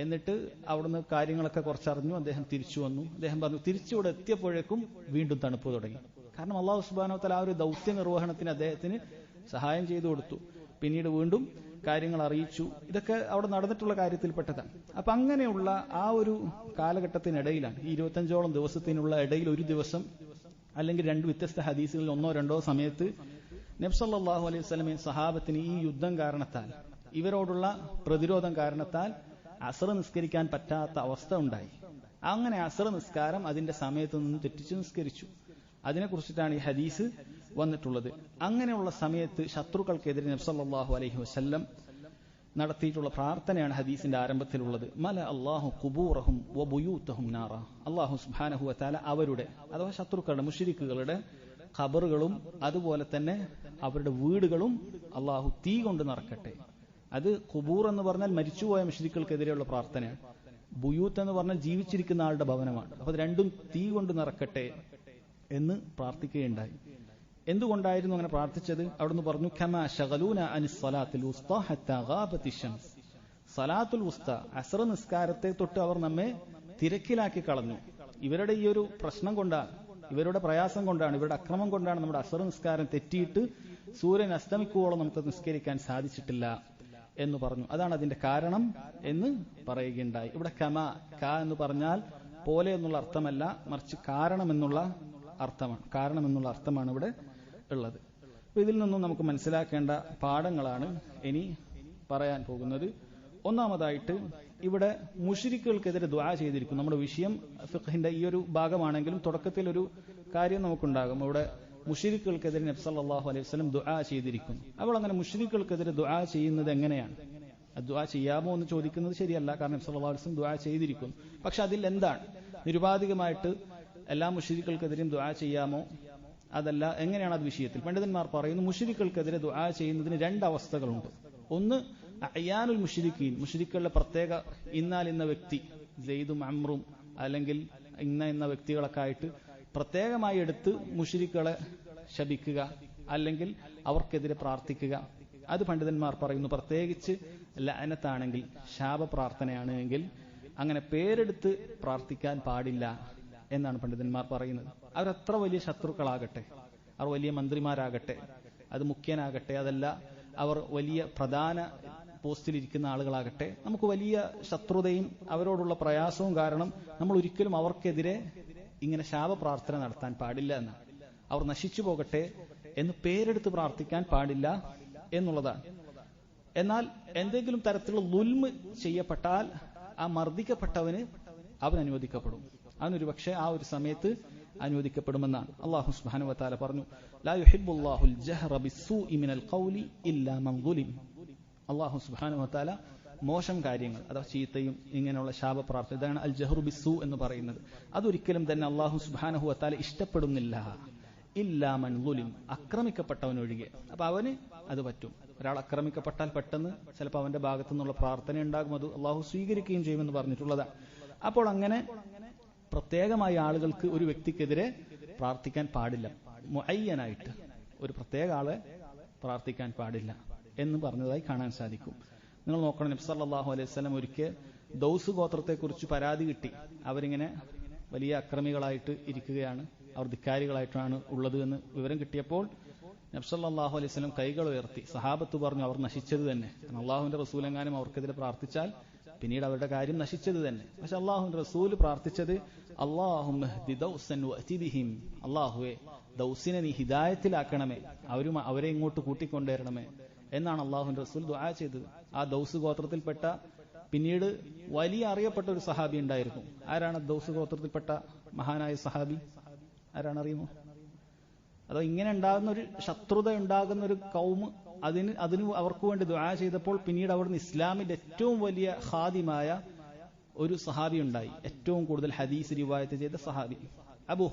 എന്നിട്ട് അവിടുന്ന് കാര്യങ്ങളൊക്കെ കുറച്ചറിഞ്ഞു. അദ്ദേഹം തിരിച്ചു വന്നു. അദ്ദേഹം പറഞ്ഞു, തിരിച്ചിവിടെ എത്തിയപ്പോഴേക്കും വീണ്ടും തണുപ്പ് തുടങ്ങി. കാരണം അല്ലാഹു സുബ്ഹാനഹു വ തആല ആ ഒരു ദൗത്യ നിർവഹണത്തിന് അദ്ദേഹത്തിന് സഹായം ചെയ്തു കൊടുത്തു. പിന്നീട് വീണ്ടും കാര്യങ്ങൾ അറിയിച്ചു. ഇതൊക്കെ അവിടെ നടന്നിട്ടുള്ള കാര്യത്തിൽപ്പെട്ടതാണ്. അപ്പൊ അങ്ങനെയുള്ള ആ ഒരു കാലഘട്ടത്തിനിടയിലാണ്, ഈ 25ഓളം ദിവസത്തിനുള്ള ഇടയിൽ ഒരു ദിവസം അല്ലെങ്കിൽ രണ്ട് വ്യത്യസ്ത ഹദീസുകളിൽ ഒന്നോ രണ്ടോ സമയത്ത് നബി സല്ലല്ലാഹു അലൈഹി വസല്ലമയും സഹാബത്തിന് ഈ യുദ്ധം കാരണത്താൽ, ഇവരോടുള്ള പ്രതിരോധം കാരണത്താൽ അസ്ർ നിസ്കരിക്കാൻ പറ്റാത്ത അവസ്ഥ ഉണ്ടായി. അങ്ങനെ അസ്ർ നിസ്കാരം അതിന്റെ സമയത്ത് നിന്ന് തെറ്റിച്ച് നിസ്കരിച്ചു. അതിനെക്കുറിച്ചിട്ടാണ് ഈ ഹദീസ് വന്നിട്ടുള്ളത്. അങ്ങനെയുള്ള സമയത്ത് ശത്രുക്കൾക്കെതിരെ നബി സല്ലല്ലാഹു അലൈഹി വസല്ലം നടത്തിയിട്ടുള്ള പ്രാർത്ഥനയാണ് ഹദീസിന്റെ ആരംഭത്തിലുള്ളത്. മല അല്ലാഹു ഖുബൂറഹും വബുയൂതഹും നാറ. അല്ലാഹു സുബ്ഹാനഹു വ തആല അവരുടെ, അഥവാ ശത്രുക്കളുടെ, മുശ്രിക്കുകളുടെ ഖബറുകളും അതുപോലെ തന്നെ അവരുടെ വീടുകളും അല്ലാഹു തീ കൊണ്ട് നിറക്കട്ടെ. അത് ഖുബൂർ എന്ന് പറഞ്ഞാൽ മരിച്ചുപോയ മുശ്രിക്കുകൾക്കെതിരെയുള്ള പ്രാർത്ഥനയാണ്. ബുയൂത്ത് എന്ന് പറഞ്ഞാൽ ജീവിച്ചിരിക്കുന്ന ആളുടെ ഭവനമാണ്. അപ്പൊ അത് രണ്ടും തീ കൊണ്ട് നിറക്കട്ടെ എന്ന് പ്രാർത്ഥിക്കുകയുണ്ടായി. എന്തുകൊണ്ടായിരുന്നു അങ്ങനെ പ്രാർത്ഥിച്ചത്? അവിടുന്ന് പറഞ്ഞു, കമാ ശഗലൂന അനിസ് സ്വലാത്തിൽ വുസ്ത ഹത്താ ഗാബത്തി ശംസ്. സലാത്തുൽ വുസ്ത, അസ്ർ നിസ്കാരത്തെ തൊട്ട് അവർ നമ്മെ തിരക്കിലാക്കി കളഞ്ഞു. ഇവരുടെ ഈ ഒരു പ്രശ്നം കൊണ്ടാണ്, ഇവരുടെ പ്രയാസം കൊണ്ടാണ്, ഇവരുടെ അക്രമം കൊണ്ടാണ് നമ്മുടെ അസ്ർ നിസ്കാരം തെറ്റിയിട്ട് സൂര്യൻ അസ്തമിക്കുവോളം നമുക്ക് നിസ്കരിക്കാൻ സാധിച്ചിട്ടില്ല എന്ന് പറഞ്ഞു. അതാണ് അതിന്റെ കാരണം എന്ന് പറയുകയുണ്ടായി. ഇവിടെ ക എന്ന് പറഞ്ഞാൽ പോലെ എന്നുള്ള അർത്ഥമല്ല, മറിച്ച് കാരണം എന്നുള്ള അർത്ഥമാണ് ഇവിടെ ഉള്ളത്. അപ്പൊ ഇതിൽ നിന്നും നമുക്ക് മനസ്സിലാക്കേണ്ട പാഠങ്ങളാണ് ഇനി പറയാൻ പോകുന്നത്. ഒന്നാമതായിട്ട് ഇവിടെ മുശ്രിക്കുകൾക്കെതിരെ ദുആ ചെയ്തിരിക്കും. നമ്മുടെ വിഷയം ഫിഖ്ഹിന്റെ ഈ ഒരു ഭാഗമാണെങ്കിലും തുടക്കത്തിൽ ഒരു കാര്യം നമുക്കുണ്ടാകും. ഇവിടെ മുശ്രിക്കുകൾക്കെതിരെ നബി സല്ലല്ലാഹു അലൈഹി വസല്ലം ദുആ ചെയ്തിരിക്കുന്നു. അപ്പോൾ അങ്ങനെ മുശ്രിക്കുകൾക്കെതിരെ ദുആ ചെയ്യുന്നത് എങ്ങനെയാണ്? ദുആ ചെയ്യാമോ എന്ന് ചോദിക്കുന്നത് ശരിയല്ല, കാരണം നബി സല്ലല്ലാഹു അലൈഹി വസല്ലം ദുആ ചെയ്തിരിക്കുന്നു. പക്ഷെ അതിൽ എന്താണ് നിരുപാധികമായിട്ട് എല്ലാ മുശ്രിക്കുകൾക്കെതിരെയും ദുആ ചെയ്യാമോ? അതല്ല, എങ്ങനെയാണ് അത് വിഷയത്തിൽ? പണ്ഡിതന്മാർ പറയുന്നു, മുശ്രിക്കുകൾക്കെതിരെ ദുആ ചെയ്യുന്നതിന് രണ്ട് അവസ്ഥകളുണ്ട്. ഒന്ന് അയ്യാനുൽ മുശ്രിക്കീൻ, മുശ്രിക്കുകളുടെ പ്രത്യേക ഇന്ന വ്യക്തി, സെയ്ദും അമ്രും അല്ലെങ്കിൽ ഇന്ന വ്യക്തികളൊക്കെ ആയിട്ട് പ്രത്യേകമായി എടുത്ത് മുശ്രിക്കുകളെ ശപിക്കുക അല്ലെങ്കിൽ അവർക്കെതിരെ പ്രാർത്ഥിക്കുക. അത് പണ്ഡിതന്മാർ പറയുന്നു, പ്രത്യേകിച്ച് ലഅനത്താണെങ്കിൽ, ശാപപ്രാർത്ഥനയാണ് എങ്കിൽ അങ്ങനെ പേരെടുത്ത് പ്രാർത്ഥിക്കാൻ പാടില്ല എന്നാണ് പണ്ഡിതന്മാർ പറയുന്നത്. അവരത്ര വലിയ ശത്രുക്കളാകട്ടെ, അവർ വലിയ മന്ത്രിമാരാകട്ടെ, അത് മുഖ്യനാകട്ടെ, അതല്ല അവർ വലിയ പ്രധാന പോസ്റ്റിലിരിക്കുന്ന ആളുകളാകട്ടെ, നമുക്ക് വലിയ ശത്രുതയും അവരോടുള്ള പ്രയാസവും കാരണം നമ്മൾ ഒരിക്കലും അവർക്കെതിരെ ഇങ്ങനെ ശാപപ്രാർത്ഥന നടത്താൻ പാടില്ല എന്നാണ്. അവർ നശിച്ചു പോകട്ടെ എന്ന് പേരെടുത്ത് പ്രാർത്ഥിക്കാൻ പാടില്ല എന്നുള്ളതാണ്. എന്നാൽ എന്തെങ്കിലും തരത്തിലുള്ള ദുൽമ് ചെയ്യപ്പെട്ടാൽ ആ മർദ്ദിക്കപ്പെട്ടവന് അവൻ അനുവദിക്കപ്പെടും. അവനൊരു പക്ഷേ ആ ഒരു സമയത്ത് അനുവദിക്കപ്പെടുമെന്നാണ്. അല്ലാഹു സുബ്ഹാനഹു വ തആല പറഞ്ഞു, ലാ യുഹിബ്ബുല്ലാഹുൽ ജഹ്റ ബിസ്സൂഇ മിനൽ ഖൗലി ഇല്ലാ മൻ ദുലിം. അല്ലാഹു സുബ്ഹാനഹു വ തആല മോശം കാര്യങ്ങൾ, അഥവാ ചീത്തയും ഇങ്ങനെയുള്ള ശാപപ്രാർത്ഥന, ഇതാണ് അൽ ജഹ്റു ബിസ്സൂ എന്ന് പറയുന്നത്. അതൊരിക്കലും തന്നെ അല്ലാഹു സുബ്ഹാനഹു വ തആല ഇഷ്ടപ്പെടുന്നില്ല. ഇല്ലാ മൻ ദുലിം, ആക്രമിക്കപ്പെട്ടവനൊഴികെ. അപ്പൊ അവന് അത് പറ്റും. ഒരാൾ ആക്രമിക്കപ്പെട്ടാൽ പെട്ടെന്ന് ചിലപ്പോൾ അവന്റെ ഭാഗത്തു നിന്നുള്ള പ്രാർത്ഥന ഉണ്ടാകും, അത് അല്ലാഹു സ്വീകരിക്കുകയും ചെയ്യുമെന്ന് പറഞ്ഞിട്ടുള്ളതാണ്. അപ്പോൾ അങ്ങനെ പ്രത്യേകമായ ആളുകൾക്ക് ഒരു വ്യക്തിക്കെതിരെ പ്രാർത്ഥിക്കാൻ പാടില്ല. മുഅയ്യനായിട്ട് ഒരു പ്രത്യേക ആളെ പ്രാർത്ഥിക്കാൻ പാടില്ല എന്ന് പറഞ്ഞതായി കാണാൻ സാധിക്കും. നിങ്ങൾ നോക്കണം, നബി സല്ലല്ലാഹു അലൈഹി വസല്ലം ഒരിക്കൽ ദൗസ് ഗോത്രത്തെക്കുറിച്ച് പരാതി കിട്ടി. അവരിങ്ങനെ വലിയ അക്രമികളായിട്ട് ഇരിക്കുകയാണ്, അവർ ധിക്കാരികളായിട്ടാണ് ഉള്ളത് എന്ന് വിവരം കിട്ടിയപ്പോൾ നബി സല്ലല്ലാഹു അലൈഹി വസല്ലം കൈകൾ ഉയർത്തി. സഹാബത്ത് പറഞ്ഞു, അവർ നശിച്ചത് തന്നെ. അല്ലാഹുവിന്റെ റസൂലെങ്ങാനും അവർക്കെതിരെ പ്രാർത്ഥിച്ചാൽ പിന്നീട് അവരുടെ കാര്യം നശിച്ചത് തന്നെ. പക്ഷെ അല്ലാഹുവിന്റെ റസൂൽ പ്രാർത്ഥിച്ചത്, അല്ലാഹുമ്മ ഹ്ദി ദൗസൻ വഅതി ബിഹിം, അല്ലാഹുവേ ദൗസിനെ നീ ഹിദായത്തിലാക്കണമേ, അവരെ ഇങ്ങോട്ട് കൂട്ടിക്കൊണ്ടുവരണമേ എന്നാണ് അല്ലാഹുവിന്റെ റസൂൽ ദുആ ചെയ്തത്. ആ ദൗസ് ഗോത്രത്തിൽപ്പെട്ട പിന്നീട് വലിയ അറിയപ്പെട്ട ഒരു സഹാബി ഉണ്ടായിരുന്നു. ആരാണ് ദൗസ് ഗോത്രത്തിൽപ്പെട്ട മഹാനായ സഹാബി? ആരാണ്, അറിയുമോ? അതോ ഇങ്ങനെ ഉണ്ടാകുന്ന ഒരു ശത്രുത ഉണ്ടാകുന്ന ഒരു കൗമ് അതിന് അവർക്ക് വേണ്ടി ദുആ ചെയ്തപ്പോൾ പിന്നീട് അവിടുന്ന് ഇസ്ലാമിന്റെ ഏറ്റവും വലിയ ഖാദിമായ ഒരു സഹാബി ഉണ്ടായി. ഏറ്റവും കൂടുതൽ ഹദീസ് റിവായത്ത് ചെയ്ത സഹാബി അബൂ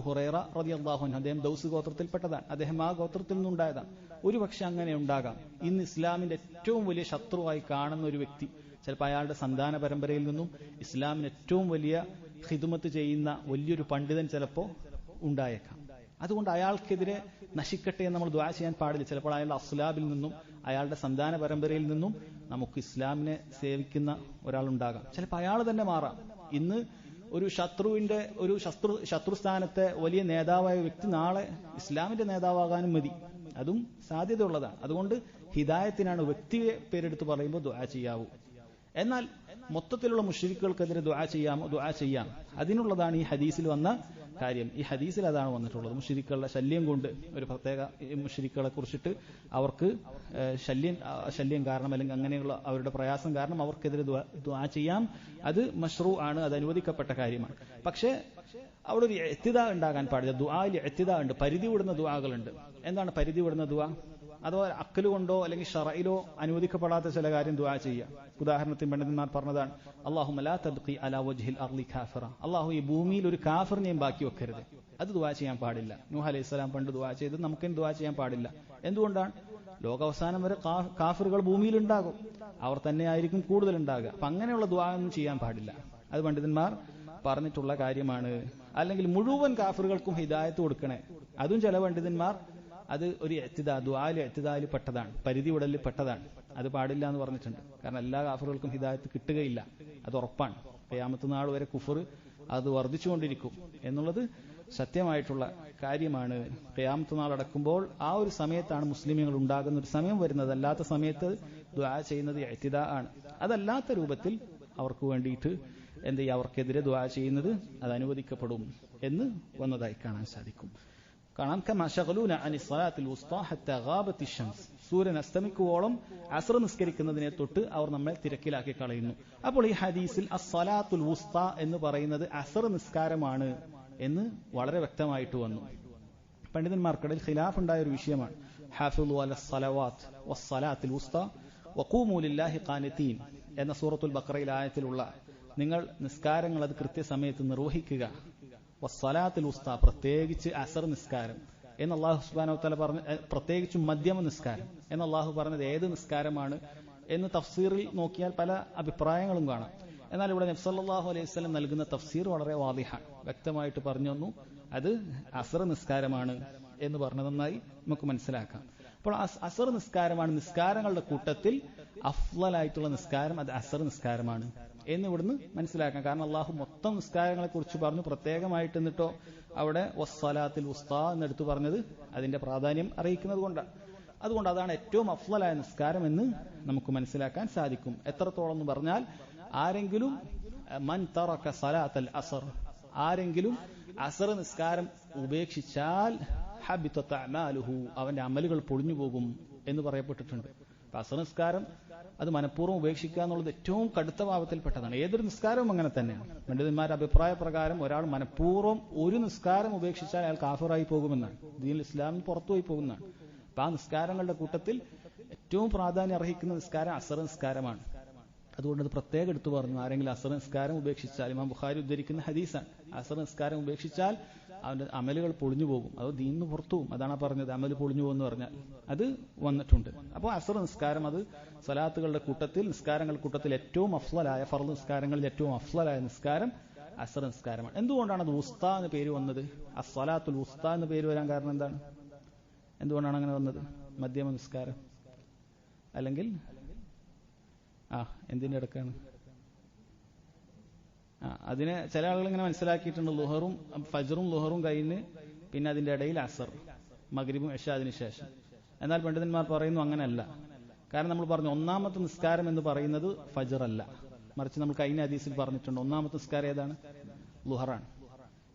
ഹുറൈറ റളിയല്ലാഹു അൻഹു. അദ്ദേഹം ദൗസ് ഗോത്രത്തിൽപ്പെട്ടതാണ്. അദ്ദേഹം ആ ഗോത്രത്തിൽ നിന്നുണ്ടായതാണ്. ഒരുപക്ഷെ അങ്ങനെ ഉണ്ടാകാം. ഇന്ന് ഇസ്ലാമിന്റെ ഏറ്റവും വലിയ ശത്രുവായി കാണുന്ന ഒരു വ്യക്തി, ചിലപ്പോൾ അയാളുടെ സന്താന പരമ്പരയിൽ നിന്നും ഇസ്ലാമിന് ഏറ്റവും വലിയ ഖിദ്മത്ത് ചെയ്യുന്ന വലിയൊരു പണ്ഡിതൻ ചിലപ്പോൾ ഉണ്ടായേക്കാം. അതുകൊണ്ട് അയാൾക്കെതിരെ നശിക്കട്ടെ എന്ന് നമ്മൾ ദുആ ചെയ്യാൻ പാടില്ല. ചിലപ്പോൾ അയാളുടെ അസ്ലാബിൽ നിന്നും അയാളുടെ സന്താന പരമ്പരയിൽ നിന്നും നമുക്ക് ഇസ്ലാമിനെ സേവിക്കുന്ന ഒരാളുണ്ടാകാം. ചിലപ്പോൾ അയാൾ തന്നെ മാറാം. ഇന്ന് ഒരു ശത്രുവിന്റെ ഒരു ശത്രുസ്ഥാനത്തെ വലിയ നേതാവായ വ്യക്തി നാളെ ഇസ്ലാമിന്റെ നേതാവാകാനും മതി. അതും സാധ്യതയുള്ളതാണ്. അതുകൊണ്ട് ഹിദായത്തിനാണ് വ്യക്തിയെ പേരെടുത്ത് പറയുമ്പോൾ ദുആ ചെയ്യാവൂ. എന്നാൽ മൊത്തത്തിലുള്ള മുശ്രിക്കുകൾക്കെതിരെ ദുആ ചെയ്യാമോ? ദുആ ചെയ്യാം. അതിനുള്ളതാണ് ഈ ഹദീസിൽ വന്ന കാര്യം. ഈ ഹദീസിൽ അതാണ് വന്നിട്ടുള്ളത്. മുശ്രിക്കുകളുടെ ശല്യം കൊണ്ട്, ഒരു പ്രത്യേക മുശ്രിക്കുകളെ കുറിച്ചിട്ട് അവർക്ക് ശല്യം കാരണം അല്ലെങ്കിൽ അങ്ങനെയുള്ള അവരുടെ പ്രയാസം കാരണം അവർക്കെതിരെ ദുആ ചെയ്യാം. അത് മശ്റൂ ആണ്, അത് അനുവദിക്കപ്പെട്ട കാര്യമാണ്. പക്ഷേ അവിടെ ഒരു എത്തിദാ ഉണ്ടാകാൻ പാടില്ല. ദുആയിൽ എത്തിദാ ഉണ്ട്, പരിധി വിടുന്ന ദുആകളുണ്ട്. എന്താണ് പരിധി വിടുന്ന ദുആ? അഥവാ അക്കല് കൊണ്ടോ അല്ലെങ്കിൽ ഷറയിലോ അനുവദിക്കപ്പെടാത്ത ചില കാര്യം ദുആ ചെയ്യുക. ഉദാഹരണത്തിന് പണ്ഡിതന്മാർ പറഞ്ഞതാണ്, അല്ലാഹുമ്മ ലാ തബ്ഖി അലാ വജ്ഹിൽ അർളി കാഫിറ, അല്ലാഹു ഈ ഭൂമിയിൽ ഒരു കാഫിറിനെയും ബാക്കി വെക്കരുത്. അത് ദുആ ചെയ്യാൻ പാടില്ല. നൂഹ് അലൈഹിസ്സലാം പണ്ട് ദുആ ചെയ്ത് നമുക്കും ദുആ ചെയ്യാൻ പാടില്ല. എന്തുകൊണ്ടാണ്? ലോകാവസാനം വരെ കാഫിറുകൾ ഭൂമിയിൽ ഉണ്ടാകും, അവർ തന്നെയായിരിക്കും കൂടുതൽ ഉണ്ടാകുക. അപ്പൊ അങ്ങനെയുള്ള ദുആ ഒന്നും ചെയ്യാൻ പാടില്ല. അത് പണ്ഡിതന്മാർ പറഞ്ഞിട്ടുള്ള കാര്യമാണ്. അല്ലെങ്കിൽ മുഴുവൻ കാഫിറുകൾക്കും ഹിദായത്ത് കൊടുക്കണേ, അതും ചില പണ്ഡിതന്മാർ അത് ഒരു ദുആയിലെ എത്തിദായിൽ പെട്ടതാണ്, പരിധി വിടലിൽ പെട്ടതാണ്. അത് പാടില്ല എന്ന് പറഞ്ഞിട്ടുണ്ട്. കാരണം എല്ലാ കാഫിറുകൾക്കും ഹിദായത്ത് കിട്ടുകയില്ല, അത് ഉറപ്പാണ്. ഖിയാമത്ത് നാൾ വരെ കുഫർ അത് വർദ്ധിച്ചുകൊണ്ടിരിക്കും എന്നുള്ളത് സത്യമായിട്ടുള്ള കാര്യമാണ്. ഖിയാമത്ത് നാൾ അടക്കുമ്പോൾ ആ ഒരു സമയത്താണ് മുസ്ലിമീങ്ങൾ ഉണ്ടാകുന്ന ഒരു സമയം വരുന്നത്. അല്ലാത്ത സമയത്ത് ദുആ ചെയ്യുന്നത് ഇഅ്തിദാ ആണ്. അതല്ലാത്ത രൂപത്തിൽ അവർക്ക് വേണ്ടിയിട്ട് എന്ത് ചെയ്യുക, അവർക്കെതിരെ ദുആ ചെയ്യുന്നത് അത് അനുവദിക്കപ്പെടും എന്ന് വന്നതായി കാണാൻ സാധിക്കും. കാണാം കമാ ശഗലൂന അനി സ്വലാത്തിൽ വുസ്താ ഹത്താ ഗാബത്തി ശംസ്, സൂര്യൻ അസ്തമിക്കുവോളം അസ്ർ നിസ്കരിക്കുന്നതിനെ തൊട്ട് അവർ നമ്മെ തിരക്കിലാക്കി കളയുന്നു. അപ്പോൾ ഈ ഹദീസിൽ അസ്സലാത്തുൽ വുസ്താ എന്ന് പറയുന്നത് അസ്ർ നിസ്കാരമാണ് എന്ന് വളരെ വ്യക്തമായിട്ട് വന്നു. പണ്ഡിതന്മാർക്കിടയിൽ ഖിലാഫ് ഉണ്ടായ ഒരു വിഷയമാണ്. ഹാഫിളു അലസ് സ്വലവാത്ത് വസ്സലാത്തുൽ വുസ്താ വഖൂമു ലില്ലാഹി ഖാനിതീൻ എന്ന സൂറത്തുൽ ബഖറയിലെ ആയത്തിലുള്ള നിങ്ങൾ നിസ്കാരങ്ങൾ അത് കൃത്യസമയത്ത് നിർവഹിക്കുക, വസ്സലാത്തുൽ വുസ്താ പ്രത്യേകിച്ച് അസർ നിസ്കാരം എന്ന് അല്ലാഹു സുബ്ഹാനഹു വ തആല പറഞ്ഞു. പ്രത്യേകിച്ചും മധ്യമ നിസ്കാരം എന്ന് അല്ലാഹു പറഞ്ഞത് ഏത് നിസ്കാരമാണ് എന്ന് തഫ്സീറിൽ നോക്കിയാൽ പല അഭിപ്രായങ്ങളും കാണാം. എന്നാൽ ഇവിടെ നബി സല്ലല്ലാഹു അലൈഹി വസല്ലം നൽകുന്ന തഫ്സീർ വളരെ വാദിഹാണ്, വ്യക്തമായിട്ട് പറഞ്ഞു തന്നു അത് അസർ നിസ്കാരമാണ് എന്ന് പറഞ്ഞു. നന്നായി നമുക്ക് മനസ്സിലാക്കാം. അപ്പോൾ അസർ നിസ്കാരമാണ് നിസ്കാരങ്ങളുടെ കൂട്ടത്തിൽ അഫ്ളലായിട്ടുള്ള നിസ്കാരം, അത് അസർ നിസ്കാരമാണ് എന്ന് ഇവിടുന്ന് മനസ്സിലാക്കാം. കാരണം അള്ളാഹു മൊത്തം നിസ്കാരങ്ങളെ കുറിച്ച് പറഞ്ഞു, പ്രത്യേകമായിട്ട് എന്നിട്ടോ അവിടെ വസ്സലാത്തുൽ വുസ്താ എന്നെടുത്ത് പറഞ്ഞത് അതിന്റെ പ്രാധാന്യം അറിയിക്കുന്നത് കൊണ്ടാണ്. അതുകൊണ്ട് അതാണ് ഏറ്റവും അഫ്ളലായ നിസ്കാരം എന്ന് നമുക്ക് മനസ്സിലാക്കാൻ സാധിക്കും. എത്രത്തോളം എന്ന് പറഞ്ഞാൽ, ആരെങ്കിലും മൻ തറക സലാത്തൽ അസർ, ആരെങ്കിലും അസർ നിസ്കാരം ഉപേക്ഷിച്ചാൽ ഹബിതത അഅമാലുഹു, അവന്റെ അമലുകൾ പൊളിഞ്ഞു പോകും എന്ന് പറയപ്പെട്ടിട്ടുണ്ട്. അസർ നിസ്കാരം അത് മനഃപൂർവ്വം ഉപേക്ഷിക്കുക എന്നുള്ളത് ഏറ്റവും കടുത്ത പാപത്തിൽപ്പെട്ടതാണ്. ഏതൊരു നിസ്കാരവും അങ്ങനെ തന്നെയാണ്. പണ്ഡിതന്മാരുടെ അഭിപ്രായ പ്രകാരം ഒരാൾ മനഃപൂർവ്വം ഒരു നിസ്കാരം ഉപേക്ഷിച്ചാൽ അയാൾ കാഫിറായി പോകുമെന്നാണ്, ദീനുൽ ഇസ്ലാമിൽ പുറത്തുപോയി പോകുന്നതാണ്. അപ്പൊ ആ നിസ്കാരങ്ങളുടെ കൂട്ടത്തിൽ ഏറ്റവും പ്രാധാന്യം അർഹിക്കുന്ന നിസ്കാരം അസർ നിസ്കാരമാണ്. അതുകൊണ്ട് അത് പ്രത്യേകം എടുത്തു പറഞ്ഞു. ആരെങ്കിലും അസർ നിസ്കാരം ഉപേക്ഷിച്ചാൽ, ഇമാം ബുഖാരി ഉദ്ധരിക്കുന്ന ഹദീസാണ്, അസർ നിസ്കാരം ഉപേക്ഷിച്ചാൽ അവന്റെ അമലുകൾ പൊളിഞ്ഞു പോകും, അത് ദീനിന് പുറത്തു പോകും. അതാണ് പറഞ്ഞത്, അമല് പൊളിഞ്ഞു പോകുമെന്ന് പറഞ്ഞാൽ അത് വന്നിട്ടുണ്ട്. അപ്പോൾ അസർ നിസ്കാരം അത് സ്വലാത്തുകളുടെ കൂട്ടത്തിൽ, നിസ്കാരങ്ങളുടെ കൂട്ടത്തിൽ ഏറ്റവും അഫ്ളലായ, ഫർദ് നിസ്കാരങ്ങളിൽ ഏറ്റവും അഫ്ളലായ നിസ്കാരം അസർ നിസ്കാരമാണ്. എന്തുകൊണ്ടാണ് അത് വുസ്താ എന്ന് പേര് വന്നത്? അസ്സലാത്തുൽ വുസ്താ എന്ന് പേര് വരാൻ കാരണം എന്താണ്? എന്തുകൊണ്ടാണ് അങ്ങനെ വന്നത്? മധ്യമ നിസ്കാരം അല്ലെങ്കിൽ എന്തിന്റെ ഇടക്കാണ്? അതിനെ ചില ആളുകൾ ഇങ്ങനെ മനസ്സിലാക്കിയിട്ടുണ്ട്, ലുഹറും ഫജ്റും ലുഹറും കഴിഞ്ഞ് പിന്നെ അതിന്റെ ഇടയിൽ അസർ, മഗ്രിബും ഇശാ അതിന് ശേഷം. എന്നാൽ പണ്ഡിതന്മാർ പറയുന്നു അങ്ങനെയല്ല. കാരണം നമ്മൾ പറഞ്ഞു ഒന്നാമത്തെ നിസ്കാരം എന്ന് പറയുന്നത് ഫജ്ർ അല്ല, മറിച്ച് നമ്മൾ കഴിഞ്ഞ ഹദീസിൽ പറഞ്ഞിട്ടുണ്ട് ഒന്നാമത്തെ നിസ്കാരം ഏതാണ്? ലുഹറാണ്.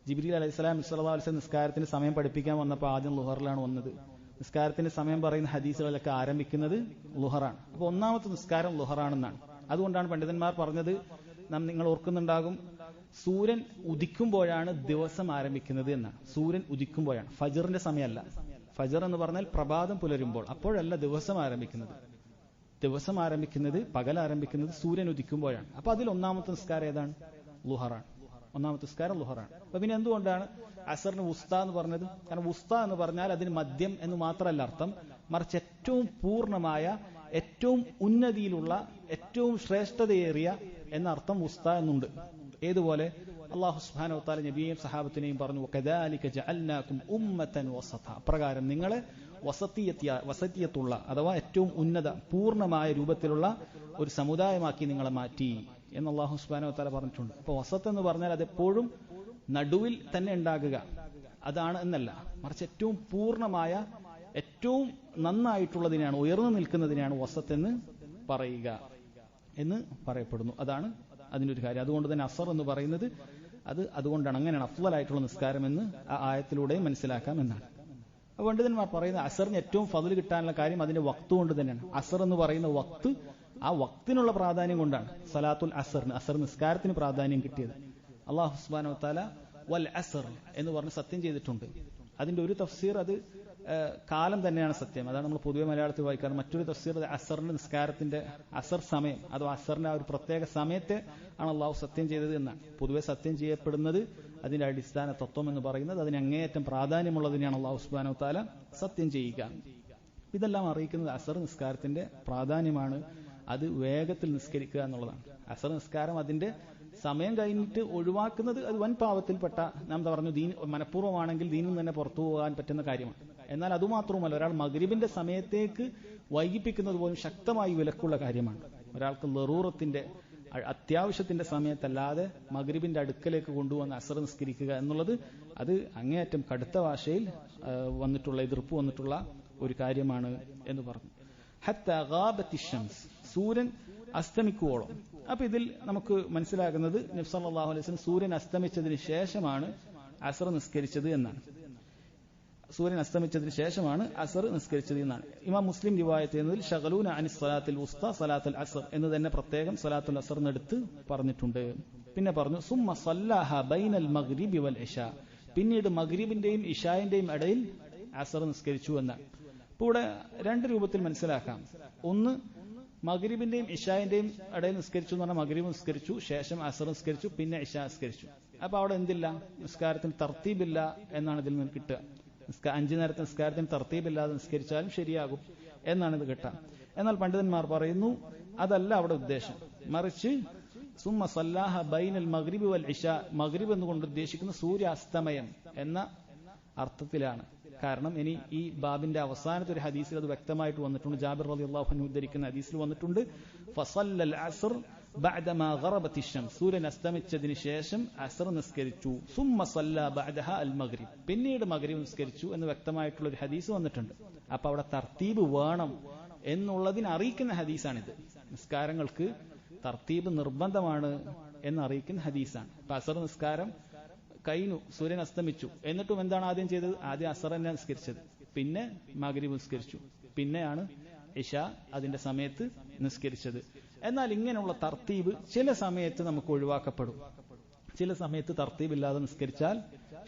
ജിബ്രീൽ അലൈഹിസ്സലാം സ്വല്ലല്ലാഹു അലൈഹി വസല്ലം നിസ്കാരത്തിന് സമയം പഠിപ്പിക്കാൻ വന്നപ്പോൾ ആദ്യം ലുഹറിലാണ് വന്നത്. നിസ്കാരത്തിന്റെ സമയം പറയുന്ന ഹദീസുകളിലൊക്കെ ആരംഭിക്കുന്നത് ലുഹറാണ്. അപ്പോൾ ഒന്നാമത്തെ നിസ്കാരം ലുഹറാണെന്നാണ്. അതുകൊണ്ടാണ് പണ്ഡിതന്മാർ പറഞ്ഞത്, നിങ്ങൾ ഓർക്കുന്നുണ്ടാകും, സൂര്യൻ ഉദിക്കുമ്പോഴാണ് ദിവസം ആരംഭിക്കുന്നത് എന്നാണ്. സൂര്യൻ ഉദിക്കുമ്പോഴാണ്, ഫജറിന്റെ സമയമല്ല. ഫജർ എന്ന് പറഞ്ഞാൽ പ്രഭാതം പുലരുമ്പോൾ, അപ്പോഴല്ല ദിവസം ആരംഭിക്കുന്നത്. ദിവസം ആരംഭിക്കുന്നത്, പകൽ ആരംഭിക്കുന്നത് സൂര്യൻ ഉദിക്കുമ്പോഴാണ്. അപ്പൊ അതിൽ ഒന്നാമത്തെ നിസ്കാരം ഏതാണ്? ലുഹറാണ്. ഒന്നാമത്തെ നിസ്കാരം ലുഹറാണ്. അപ്പൊ പിന്നെ എന്തുകൊണ്ടാണ് അസറിന് വുസ്താ എന്ന് പറഞ്ഞത്? കാരണം വുസ്താ എന്ന് പറഞ്ഞാൽ അതിന് മദ്യം എന്ന് മാത്രമല്ല അർത്ഥം, മറിച്ച് ഏറ്റവും പൂർണ്ണമായ, ഏറ്റവും ഉന്നതിയിലുള്ള, ഏറ്റവും ശ്രേഷ്ഠതയേറിയ എന്ന അർത്ഥം വുസ്താ എന്നുണ്ട്. ഏതുപോലെ അല്ലാഹു സുബ്ഹാനഹു വ തആല നബിയെയും സഹാബത്തിനെയും പറഞ്ഞു, വകദാലിക ജഅൽനാകും ഉമ്മതൻ വസത, പ്രകാരം നിങ്ങളെ വസതിയത്തുള്ള അഥവാ ഏറ്റവും ഉന്നത പൂർണ്ണമായ രൂപത്തിലുള്ള ഒരു സമുദായമാക്കി നിങ്ങളെ മാറ്റി എന്ന് അല്ലാഹു സുബ്ഹാനഹു വ തആല പറഞ്ഞിട്ടുണ്ട്. അപ്പോൾ വസത്ത് എന്ന് പറഞ്ഞാൽ അതെപ്പോഴും നടുവിൽ തന്നെ ഉണ്ടാകുക അതാണ് എന്നല്ല, മറിച്ച് ഏറ്റവും പൂർണ്ണമായ, ഏറ്റവും നന്നായിട്ടുള്ളതിനെയാണ്, ഉയർന്നു നിൽക്കുന്നതിനെയാണ് വസത്ത് എന്ന് പറയുക എന്ന് പറയപ്പെടുന്നു. അതാണ് അതിൻ്റെ ഒരു കാര്യം. അതുകൊണ്ട് തന്നെ അസർ എന്ന് പറയുന്നത് അതുകൊണ്ടാണ്, അങ്ങനെയാണ് അഫ്ളലായിട്ടുള്ള നിസ്കാരം എന്ന് ആ ആയത്തിലൂടെ മനസ്സിലാക്കാം എന്നാണ്. അപ്പോൾ പണ്ഡിതന്മാർ പറയുന്ന അസറിന് ഏറ്റവും ഫദ്ല് കിട്ടാനുള്ള കാര്യം അതിന്റെ വക്ത് കൊണ്ട് തന്നെയാണ്. അസർ എന്ന് പറയുന്ന വക്ത്, ആ വക്തിനുള്ള പ്രാധാന്യം കൊണ്ടാണ് സലാത്തുൽ അസറിന്, അസർ നിസ്കാരത്തിന് പ്രാധാന്യം കിട്ടിയത്. അല്ലാഹു സുബ്ഹാനഹു വ തആല വൽ അസർ എന്ന് പറഞ്ഞ് സത്യം ചെയ്തിട്ടുണ്ട്. അതിന്റെ ഒരു തഫ്സീർ അത് കാലം തന്നെയാണ് സത്യം, അതാണ് നമ്മൾ പൊതുവെ മലയാളത്തിൽ വായിക്കാറ്. മറ്റൊരു തഫ്സീർ അസറിന്റെ നിസ്കാരത്തിന്റെ അസർ സമയം, അതോ അസറിന്റെ ആ ഒരു പ്രത്യേക സമയത്തെ ആണ് അള്ളാഹു സത്യം ചെയ്തത് എന്നാണ്. പൊതുവെ സത്യം ചെയ്യപ്പെടുന്നത് അതിന്റെ അടിസ്ഥാന തത്വം എന്ന് പറയുന്നത് അതിന് അങ്ങേയറ്റം പ്രാധാന്യമുള്ളതിനെയാണ് അള്ളാഹു സുബ്ഹാനഹു വ തആല സത്യം ചെയ്യുക. ഇതെല്ലാം അറിയിക്കുന്നത് അസർ നിസ്കാരത്തിന്റെ പ്രാധാന്യമാണ്, അത് വേഗത്തിൽ നിസ്കരിക്കുക എന്നുള്ളതാണ്. അസർ നിസ്കാരം അതിന്റെ സമയം കഴിഞ്ഞിട്ട് ഒഴിവാക്കുന്നത് അത് വൻ പാവത്തിൽപ്പെട്ട, നാം പറഞ്ഞു ദീൻ മനഃപൂർവ്വമാണെങ്കിൽ ദീനിൽ നിന്ന് തന്നെ പുറത്തു പോകാൻ പറ്റുന്ന കാര്യമാണ്. എന്നാൽ അതുമാത്രവുമല്ല, ഒരാൾ മഗ്രിബിന്റെ സമയത്തേക്ക് വൈകിപ്പിക്കുന്നത് പോലും ശക്തമായി വിലക്കുള്ള കാര്യമാണ്. ഒരാൾക്ക് ലറൂറത്തിന്റെ അത്യാവശ്യത്തിന്റെ സമയത്തല്ലാതെ മഗ്രിബിന്റെ അടുക്കലേക്ക് കൊണ്ടുവന്ന് അസർ നിസ്കരിക്കുക എന്നുള്ളത് അത് അങ്ങേയറ്റം കടുത്ത ഭാഷയിൽ വന്നിട്ടുള്ള എതിർപ്പ് വന്നിട്ടുള്ള ഒരു കാര്യമാണ് എന്ന് പറഞ്ഞു. ഹത്താ ഗാബത്തി ശംസ്, സൂര്യൻ അസ്തമിക്കുവോളം. അപ്പൊ ഇതിൽ നമുക്ക് മനസ്സിലാകുന്നത് നബി സല്ലല്ലാഹു അലൈഹി വസല്ലം സൂര്യൻ അസ്തമിച്ചതിന് ശേഷമാണ് അസർ നിസ്കരിച്ചത് എന്നാണ്. സൂര്യൻ അസ്തമിച്ചതിന് ശേഷമാണ് അസർ നിസ്കരിച്ചത് എന്നാണ്. ഇമാം മുസ്ലിം റിവായത്ത് ചെയ്യുന്നതിൽ ശഗലൂന അനി സ്വലാത്തുൽ ഉസ്ത സ്വലാത്തുൽ അസർ എന്ന് തന്നെ പ്രത്യേകം സ്വലാത്തുൽ അസറിന് എടുത്ത് പറഞ്ഞിട്ടുണ്ട്. പിന്നെ പറഞ്ഞു സുമ്മ സല്ലഹ ബൈനൽ മഗ്രിബി വൽ ഇശാ, പിന്നീട് മഗ്രിബിന്റെയും ഇശായിന്റെയും ഇടയിൽ അസർ നിസ്കരിച്ചു എന്നാണ്. ഇപ്പോൾ ഇവിടെ രണ്ട് രൂപത്തിൽ മനസ്സിലാക്കാം. ഒന്ന്, മഗ്രിബിന്റെയും ഇശായിന്റെയും ഇടയിൽ നിസ്കരിച്ചു എന്ന് പറഞ്ഞാൽ മഗ്രിബ് നിസ്കരിച്ചു, ശേഷം അസർ നിസ്കരിച്ചു, പിന്നെ ഇശാ നിസ്കരിച്ചു. അപ്പൊ അവിടെ എന്തില്ല, നിസ്കാരത്തിന് തർത്തീബില്ല എന്നാണ് ഇതിൽ നിന്ന് കിട്ടുക. 5 നേരത്തെ നിസ്കാരത്തിന് തർത്തീബില്ലാതെ നിസ്കരിച്ചാലും ശരിയാകും എന്നാണ് ഇത് കിട്ടുക. എന്നാൽ പണ്ഡിതന്മാർ പറയുന്നു അതല്ല അവിടെ ഉദ്ദേശം, മറിച്ച് സുമ്മ സല്ലാഹ ബൈനൽ മഗ്രിബി വൽ ഇശാ, മഗ്രിബ് എന്നുകൊണ്ട് ഉദ്ദേശിക്കുന്ന സൂര്യാസ്തമയം എന്ന അർത്ഥത്തിലാണ്. കാരണം ഇനി ഈ ബാബിന്റെ അവസാനത്തെ ഒരു ഹദീസിൽ അത് വ്യക്തമായിട്ട് വന്നിട്ടുണ്ട്. ജാബിർ റളിയല്ലാഹു അൻഹു ഉദ്ധരിക്കുന്ന ഹദീസിൽ വന്നിട്ടുണ്ട് ഫസല്ലൽ അസ്ർ ബഅദമാ ഗറബത്തി ശംസ്, സൂര്യൻ അസ്തമിച്ചതിന് ശേഷം അസ്ർ നിസ്കരിച്ചു. സുമ്മ സല്ല ബഅദഹ അൽ മഗ്രിബ്, പിന്നീട് മഗ്രിബ് നിസ്കരിച്ചു എന്ന് വ്യക്തമായിട്ടുള്ള ഒരു ഹദീസ് വന്നിട്ടുണ്ട്. അപ്പൊ അവിടെ തർത്തീബ് വേണം എന്നുള്ളതിനെ അറിയിക്കുന്ന ഹദീസാണിത്. നിസ്കാരങ്ങൾക്ക് തർത്തീബ് നിർബന്ധമാണ് എന്നറിയിക്കുന്ന ഹദീസാണ്. അപ്പൊ അസ്ർ നിസ്കാരം കഴിഞ്ഞു, സൂര്യൻ അസ്തമിച്ചു, എന്നിട്ടും എന്താണ് ആദ്യം ചെയ്തത്? ആദ്യം അസർ തന്നെ നിസ്കരിച്ചത്, പിന്നെ മഗ്രിബ് നിസ്കരിച്ചു, പിന്നെയാണ് ഇശ അതിന്റെ സമയത്ത് നിസ്കരിച്ചത്. എന്നാൽ ഇങ്ങനെയുള്ള തർത്തീബ് ചില സമയത്ത് നമുക്ക് ഒഴിവാക്കപ്പെടും, ചില സമയത്ത് തർത്തീബ് ഇല്ലാതെ നിസ്കരിച്ചാൽ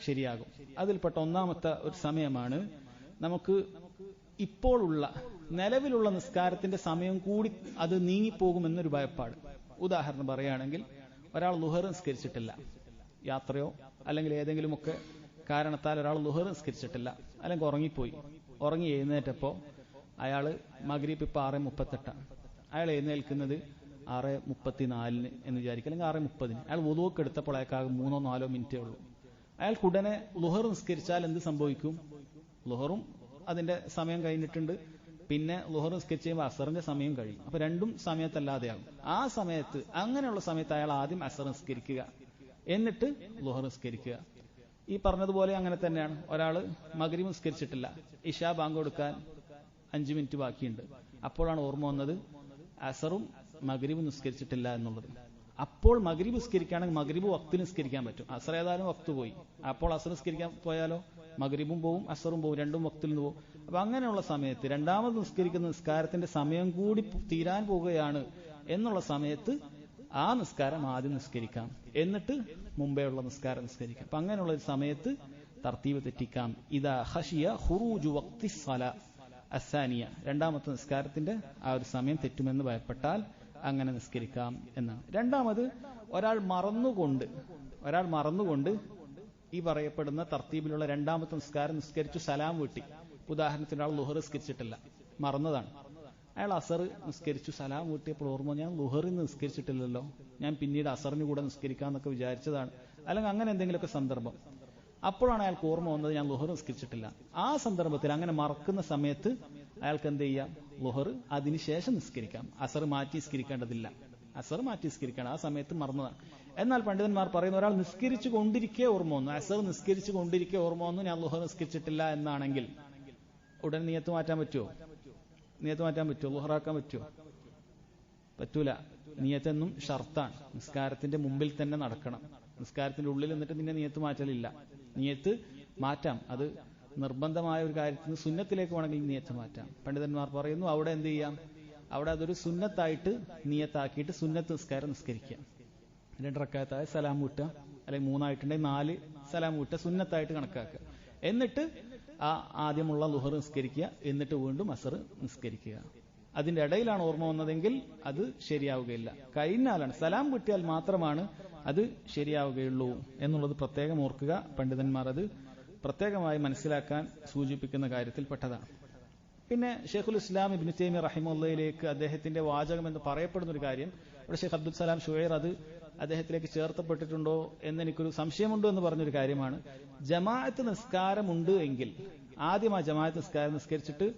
ശരിയാകും. അതിൽപ്പെട്ട ഒന്നാമത്തെ ഒരു സമയമാണ് നമുക്ക് ഇപ്പോഴുള്ള നിലവിലുള്ള നിസ്കാരത്തിന്റെ സമയം കൂടി അത് നീങ്ങിപ്പോകുമെന്നൊരു ഭയപ്പാട്. ഉദാഹരണം പറയുകയാണെങ്കിൽ, ഒരാൾ ളുഹർ നിസ്കരിച്ചിട്ടില്ല, യാത്രയോ അല്ലെങ്കിൽ ഏതെങ്കിലുമൊക്കെ കാരണത്താൽ ഒരാൾ ളുഹർ നിസ്കരിച്ചിട്ടില്ല, അല്ലെങ്കിൽ ഉറങ്ങിപ്പോയി. ഉറങ്ങി എഴുന്നേറ്റപ്പോൾ അയാൾ മഗ്രിബ് ഇപ്പം 6:38, അയാൾ എഴുന്നേൽക്കുന്നത് 6:34 എന്ന് വിചാരിക്കുക, അല്ലെങ്കിൽ 6:30. അയാൾ വുളുവൊക്കെ എടുത്തപ്പോൾ അയാൾക്കാകെ 3-4 മിനിറ്റേ ഉള്ളൂ. അയാൾക്ക് ഉടനെ ളുഹർ നിസ്കരിച്ചാൽ എന്ത് സംഭവിക്കും? ളുഹറും അതിന്റെ സമയം കഴിഞ്ഞിട്ടുണ്ട്, പിന്നെ ളുഹർ നിസ്കരിച്ച് കഴിയുമ്പോൾ അസറിന്റെ സമയം കഴിയും. അപ്പൊ രണ്ടും സമയത്തല്ലാതെയാകും. ആ സമയത്ത്, അങ്ങനെയുള്ള സമയത്ത് അയാൾ ആദ്യം അസർ നിസ്കരിക്കുക, എന്നിട്ട് ളുഹർ നിസ്കരിക്കുക. ഈ പറഞ്ഞതുപോലെ അങ്ങനെ തന്നെയാണ്. ഒരാൾ മഗ്രിബ് നിസ്കരിച്ചിട്ടില്ല, ഇശാ ബാങ്ക് കൊടുക്കാൻ 5 മിനിറ്റ് ബാക്കിയുണ്ട്, അപ്പോഴാണ് ഓർമ്മ വന്നത് അസറും മഗ്രിബ് നിസ്കരിച്ചിട്ടില്ല എന്നുള്ളത്. അപ്പോൾ മഗ്രിബ് നിസ്കരിക്കുകയാണെങ്കിൽ മഗ്രിബ് വക്തിൽ നിസ്കരിക്കാൻ പറ്റും. അസർ ഏതായാലും വക്ത് പോയി, അപ്പോൾ അസർ നിസ്കരിക്കാൻ പോയാലോ മഗ്രിബും പോവും അസറും പോവും, രണ്ടും വക്തിൽ നിന്ന് പോവും. അപ്പൊ അങ്ങനെയുള്ള സമയത്ത് രണ്ടാമത് നിസ്കരിക്കുന്ന നിസ്കാരത്തിന്റെ സമയം കൂടി തീരാൻ പോവുകയാണ് എന്നുള്ള സമയത്ത് ആ നിസ്കാരം ആദ്യം നിസ്കരിക്കാം, എന്നിട്ട് മുമ്പേ ഉള്ള നിസ്കാരം നിസ്കരിക്കാം. അപ്പൊ അങ്ങനെയുള്ള ഒരു സമയത്ത് തർത്തീബ് തെറ്റിക്കാം. ഇദാ ഖശിയ ഖുറൂജു വഖ്തി സ്വലാ അസ്സാനിയ, രണ്ടാമത്തെ നിസ്കാരത്തിന്റെ ആ ഒരു സമയം തെറ്റുമെന്ന് ഭയപ്പെട്ടാൽ അങ്ങനെ നിസ്കരിക്കാം എന്നാണ്. രണ്ടാമത്, ഒരാൾ മറന്നുകൊണ്ട് ഈ പറയപ്പെടുന്ന തർത്തീബിലുള്ള രണ്ടാമത്തെ നിസ്കാരം നിസ്കരിച്ചു സലാം വീട്ടി. ഉദാഹരണത്തിന് ഒരാൾ ളുഹർ നിസ്കരിച്ചിട്ടില്ല, മറന്നതാണ്. അയാൾ അസർ നിസ്കരിച്ചു, സലാം വീട്ടിയപ്പോൾ ഓർമ്മ, ഞാൻ ളുഹറിൽ നിസ്കരിച്ചിട്ടില്ലല്ലോ, ഞാൻ പിന്നീട് അസറിന് കൂടെ നിസ്കരിക്കാന്നൊക്കെ വിചാരിച്ചതാണ്, അല്ലെങ്കിൽ അങ്ങനെ എന്തെങ്കിലുമൊക്കെ സന്ദർഭം. അപ്പോഴാണ് അയാൾക്ക് ഓർമ്മ വന്നത് ഞാൻ ളുഹർ നിസ്കരിച്ചിട്ടില്ല. ആ സന്ദർഭത്തിൽ, അങ്ങനെ മറക്കുന്ന സമയത്ത് അയാൾക്ക് എന്ത് ചെയ്യാം? ളുഹർ അതിനുശേഷം നിസ്കരിക്കാം. അസർ മാറ്റി നിസ്കരിക്കേണ്ടതില്ല, അസർ മാറ്റി നിസ്കരിക്കണം, ആ സമയത്ത് മറന്നതാണ്. എന്നാൽ പണ്ഡിതന്മാർ പറയുന്ന, ഒരാൾ നിസ്കരിച്ചു കൊണ്ടിരിക്കെ ഓർമ്മ വന്നു, അസർ നിസ്കരിച്ചു കൊണ്ടിരിക്കെ ഓർമ്മ വന്നു ഞാൻ ളുഹർ നിസ്കരിച്ചിട്ടില്ല എന്നാണെങ്കിൽ ഉടൻ നിയത്ത് മാറ്റാൻ പറ്റുമോ? ളുഹറാക്കാൻ പറ്റുമോ? പറ്റൂല. നിയത്തെന്നും ഷർത്താണ്, നിസ്കാരത്തിന്റെ മുമ്പിൽ തന്നെ നടക്കണം. നിസ്കാരത്തിന്റെ ഉള്ളിൽ എന്നിട്ട് നിന്നെ നിയത്ത് മാറ്റലില്ല. നിയത്ത് മാറ്റാം, അത് നിർബന്ധമായ ഒരു കാര്യത്തിന് സുന്നത്തിലേക്ക് വേണമെങ്കിൽ നിയത്ത് മാറ്റാം. പണ്ഡിതന്മാർ പറയുന്നു അവിടെ എന്ത് ചെയ്യാം? അവിടെ അതൊരു സുന്നത്തായിട്ട് നിയത്താക്കിയിട്ട് സുന്നത്ത് നിസ്കാരം നിസ്കരിക്കുക. 2 റക്അത്തായ സലാം വീട്ടുക, അല്ലെങ്കിൽ 3 ആയിട്ടുണ്ടെങ്കിൽ 4 സലാം വീട്ടുക, സുന്നത്തായിട്ട് കണക്കാക്കുക. എന്നിട്ട് ആദ്യമുള്ള ലുഹർ നിസ്കരിക്കുക, എന്നിട്ട് വീണ്ടും അസർ നിസ്കരിക്കുക. അതിന്റെ ഇടയിലാണ് ഓർമ്മ വന്നതെങ്കിൽ അത് ശരിയാവുകയില്ല. കഴിഞ്ഞാലാണ്, സലാം കിട്ടിയാൽ മാത്രമാണ് അത് ശരിയാവുകയുള്ളൂ എന്നുള്ളത് പ്രത്യേകം ഓർക്കുക. പണ്ഡിതന്മാർ അത് പ്രത്യേകമായി മനസ്സിലാക്കാൻ സൂചിപ്പിക്കുന്ന കാര്യത്തിൽപ്പെട്ടതാണ്. പിന്നെ ഷെയ്ഖുൽ ഇസ്ലാം ഇബ്നു തൈമിയ്യ റഹിമഹുള്ളയിലേക്ക് അദ്ദേഹത്തിന്റെ വാചകം എന്ന് പറയപ്പെടുന്ന ഒരു കാര്യം, ഇവിടെ ഷെയ്ഖ് അബ്ദുൽ സലാം ഷുഹൈർ അത് അദ്ദേഹത്തിലേക്ക് ചേർത്തപ്പെട്ടിട്ടുണ്ടോ എന്ന് എനിക്കൊരു സംശയമുണ്ടോ എന്ന് പറഞ്ഞൊരു കാര്യമാണ്. ജമാഅത്ത് നിസ്കാരമുണ്ട് എങ്കിൽ ആദ്യം ആ ജമാഅത്ത് നിസ്കാരം നിസ്കരിച്ചിട്ട്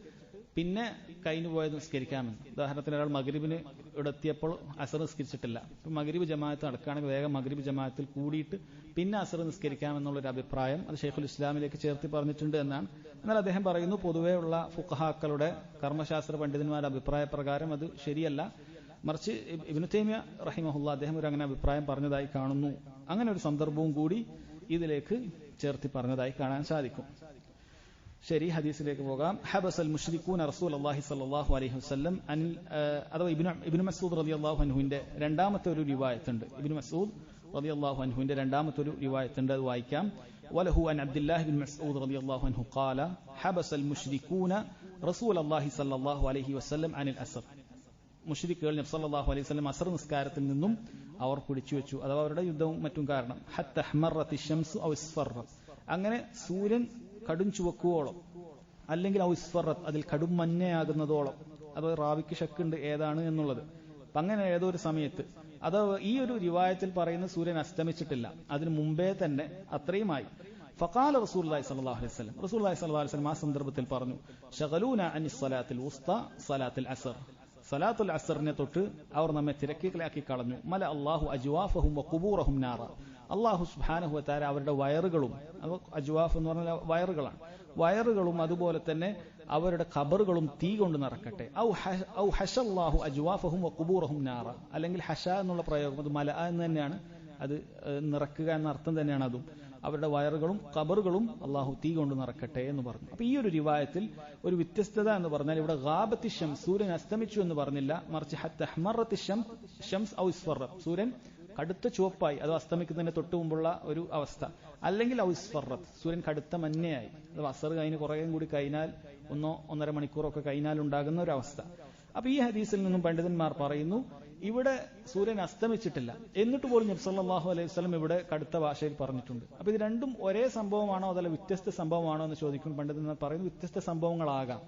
പിന്നെ കഴിഞ്ഞു പോയത് നിസ്കരിക്കാമെന്ന്. ഉദാഹരണത്തിന് ഒരാൾ മഗ്രിബിന് ഇവിടെ എത്തിയപ്പോൾ അസർ നിസ്കരിച്ചിട്ടില്ല, ഇപ്പൊ മഗ്രിബ് ജമാഅത്ത് നടക്കുകയാണെങ്കിൽ വേഗം മഗ്രിബ് ജമാഅത്തിൽ കൂടിയിട്ട് പിന്നെ അസർ നിസ്കരിക്കാമെന്നുള്ളൊരു അഭിപ്രായം അത് ഷെയ്ഖുൽ ഇസ്ലാമിലേക്ക് ചേർത്ത് പറഞ്ഞിട്ടുണ്ട് എന്നാണ്. എന്നാൽ അദ്ദേഹം പറയുന്നു, പൊതുവെയുള്ള ഫുഖഹാക്കളുടെ കർമ്മശാസ്ത്ര പണ്ഡിതന്മാരുടെ അഭിപ്രായ പ്രകാരം അത് ശരിയല്ല. മറിച്ച് ഇബ്നു തൈമിയ്യ റഹിമഹുല്ലാ അദ്ദേഹം ഒരു അങ്ങനെ അഭിപ്രായം പറഞ്ഞതായി കാണുന്നു. അങ്ങനെ ഒരു സന്ദർഭവും കൂടി ഇതിലേക്ക് ചേർത്തി പറഞ്ഞതായി കാണാൻ സാധിക്കും. ശരി, ഹദീസിലേക്ക് പോകാം. ഹബസൽ മുശ്രികൂന റസൂലുള്ളാഹി സ്വല്ലല്ലാഹു അലൈഹി വസല്ലം അനിൽ, അഥവാ ഇബ്നു മസ്ഊദ് റളിയല്ലാഹു അൻഹുവിന്റെ രണ്ടാമത്തെ ഒരു റിവായത്തുണ്ട്. ഇബ്നു മസ്ഊദ് റളിയല്ലാഹു അൻഹുവിന്റെ രണ്ടാമത്തെ ഒരു റിവായത്തുണ്ട്, അത് വായിക്കാം. വലഹു അൻ അബ്ദുല്ലാഹി ബിൻ മസ്ഊദ് റളിയല്ലാഹു അൻഹു ഖാല ഹബസൽ മുശ്രികൂന റസൂലുള്ളാഹി സ്വല്ലല്ലാഹു അലൈഹി വസല്ലം അനിൽ അസ്ർ. മുശ്രിക്കുകൾ നബി സല്ലല്ലാഹു അലൈഹി വസല്ലം അസ്ർ നിസ്കാരത്തിൽ നിന്നും അവർ പിടിച്ചു വെച്ചു, അഥവാ അവരുടെ യുദ്ധവും മറ്റും കാരണം. ഹത്ത ഹ്മറത്തി ശംസു ഔ ഇസ്ഫറത്ത്, അങ്ങനെ സൂര്യൻ കടും ചുവക്കുവോളം, അല്ലെങ്കിൽ ഔ ഇസ്ഫറത്ത് അതിൽ കടും മഞ്ഞയാകുന്നതോളം. അത് റാവിക്ക് ശക്കുണ്ട് ഏതാണ് എന്നുള്ളത്. അപ്പൊ അങ്ങനെ ഏതോ ഒരു സമയത്ത്, അത് ഈ ഒരു റിവായത്തിൽ പറയുന്ന സൂര്യൻ അസ്തമിച്ചിട്ടില്ല, അതിനു മുമ്പേ തന്നെ അത്രയുമായി. ഫഖാല റസൂലുള്ളാഹി സ്വല്ലല്ലാഹു അലൈഹി വസല്ലം, റസൂലുള്ളാഹി സ്വല്ലല്ലാഹു അലൈഹി വസല്ലം ആ സന്ദർഭത്തിൽ പറഞ്ഞു, ശഗലൂന അനിസ് സ്വലാത്തിൽ ഉസ്ത സ്വലാത്തിൽ അസ്ർ, സലാത്തുൽ അസ്റിനെ തൊട്ട് അവർ നമ്മെ തിരക്കിലാക്കി കളഞ്ഞു. മല അല്ലാഹു അജ്വാഫഹും വഖുബൂറഹും നാറ, അല്ലാഹു സുബ്ഹാനഹു വ തആല അവരുടെ വയറുകളും, അജ്വാഫ് എന്ന് പറഞ്ഞാൽ വയറുകളാണ്, വയറുകളും അതുപോലെ തന്നെ അവരുടെ ഖബറുകളും തീ കൊണ്ട് നിറക്കട്ടെ. ഔ ഹശല്ലാഹു അജ്വാഫഹും വഖുബൂറഹും നാറ, അല്ലെങ്കിൽ ഹശ എന്നുള്ള പ്രയോഗം അത് മല എന്ന് തന്നെയാണ്, അത് നിറക്കുക എന്ന അർത്ഥം തന്നെയാണ്. അതും അവരുടെ വയറുകളും ഖബറുകളും അള്ളാഹു തീ കൊണ്ട് നിറക്കട്ടെ എന്ന് പറഞ്ഞു. അപ്പൊ ഈ ഒരു റിവായത്തിൽ ഒരു വ്യത്യസ്തത എന്ന് പറഞ്ഞാൽ ഇവിടെ ഗാബത്തി ശംസ്, സൂര്യൻ അസ്തമിച്ചു എന്ന് പറഞ്ഞില്ല, മറിച്ച് ഹത്ത ഹ്മറത്തി ശംസ് ഔ ഇസ്ഫറത്ത്, സൂര്യൻ കടുത്ത ചുവപ്പായി, അത് അസ്തമിക്കുന്നതിന് തൊട്ട് മുമ്പുള്ള ഒരു അവസ്ഥ, അല്ലെങ്കിൽ ഔ ഇസ്ഫറത്ത് സൂര്യൻ കടുത്ത മഞ്ഞയായി, അത് അസർ കഴിഞ്ഞ് കുറേ കൂടി കഴിഞ്ഞാൽ 1-1.5 മണിക്കൂറൊക്കെ കഴിഞ്ഞാൽ ഉണ്ടാകുന്ന ഒരു അവസ്ഥ. അപ്പൊ ഈ ഹദീസിൽ നിന്നും പണ്ഡിതന്മാർ പറയുന്നു, ഇവിടെ സൂര്യൻ അസ്തമിച്ചിട്ടില്ല, എന്നിട്ട് പോലും നബി സല്ലല്ലാഹു അലൈഹി വസല്ലം ഇവിടെ കടുത്ത ഭാഷയിൽ പറഞ്ഞിട്ടുണ്ട്. അപ്പൊ ഇത് രണ്ടും ഒരേ സംഭവമാണോ അതല്ല വ്യത്യസ്ത സംഭവമാണോ എന്ന് ചോദിക്കും. പണ്ഡിതന്മാർ പറയുന്നു വ്യത്യസ്ത സംഭവങ്ങളാകാം.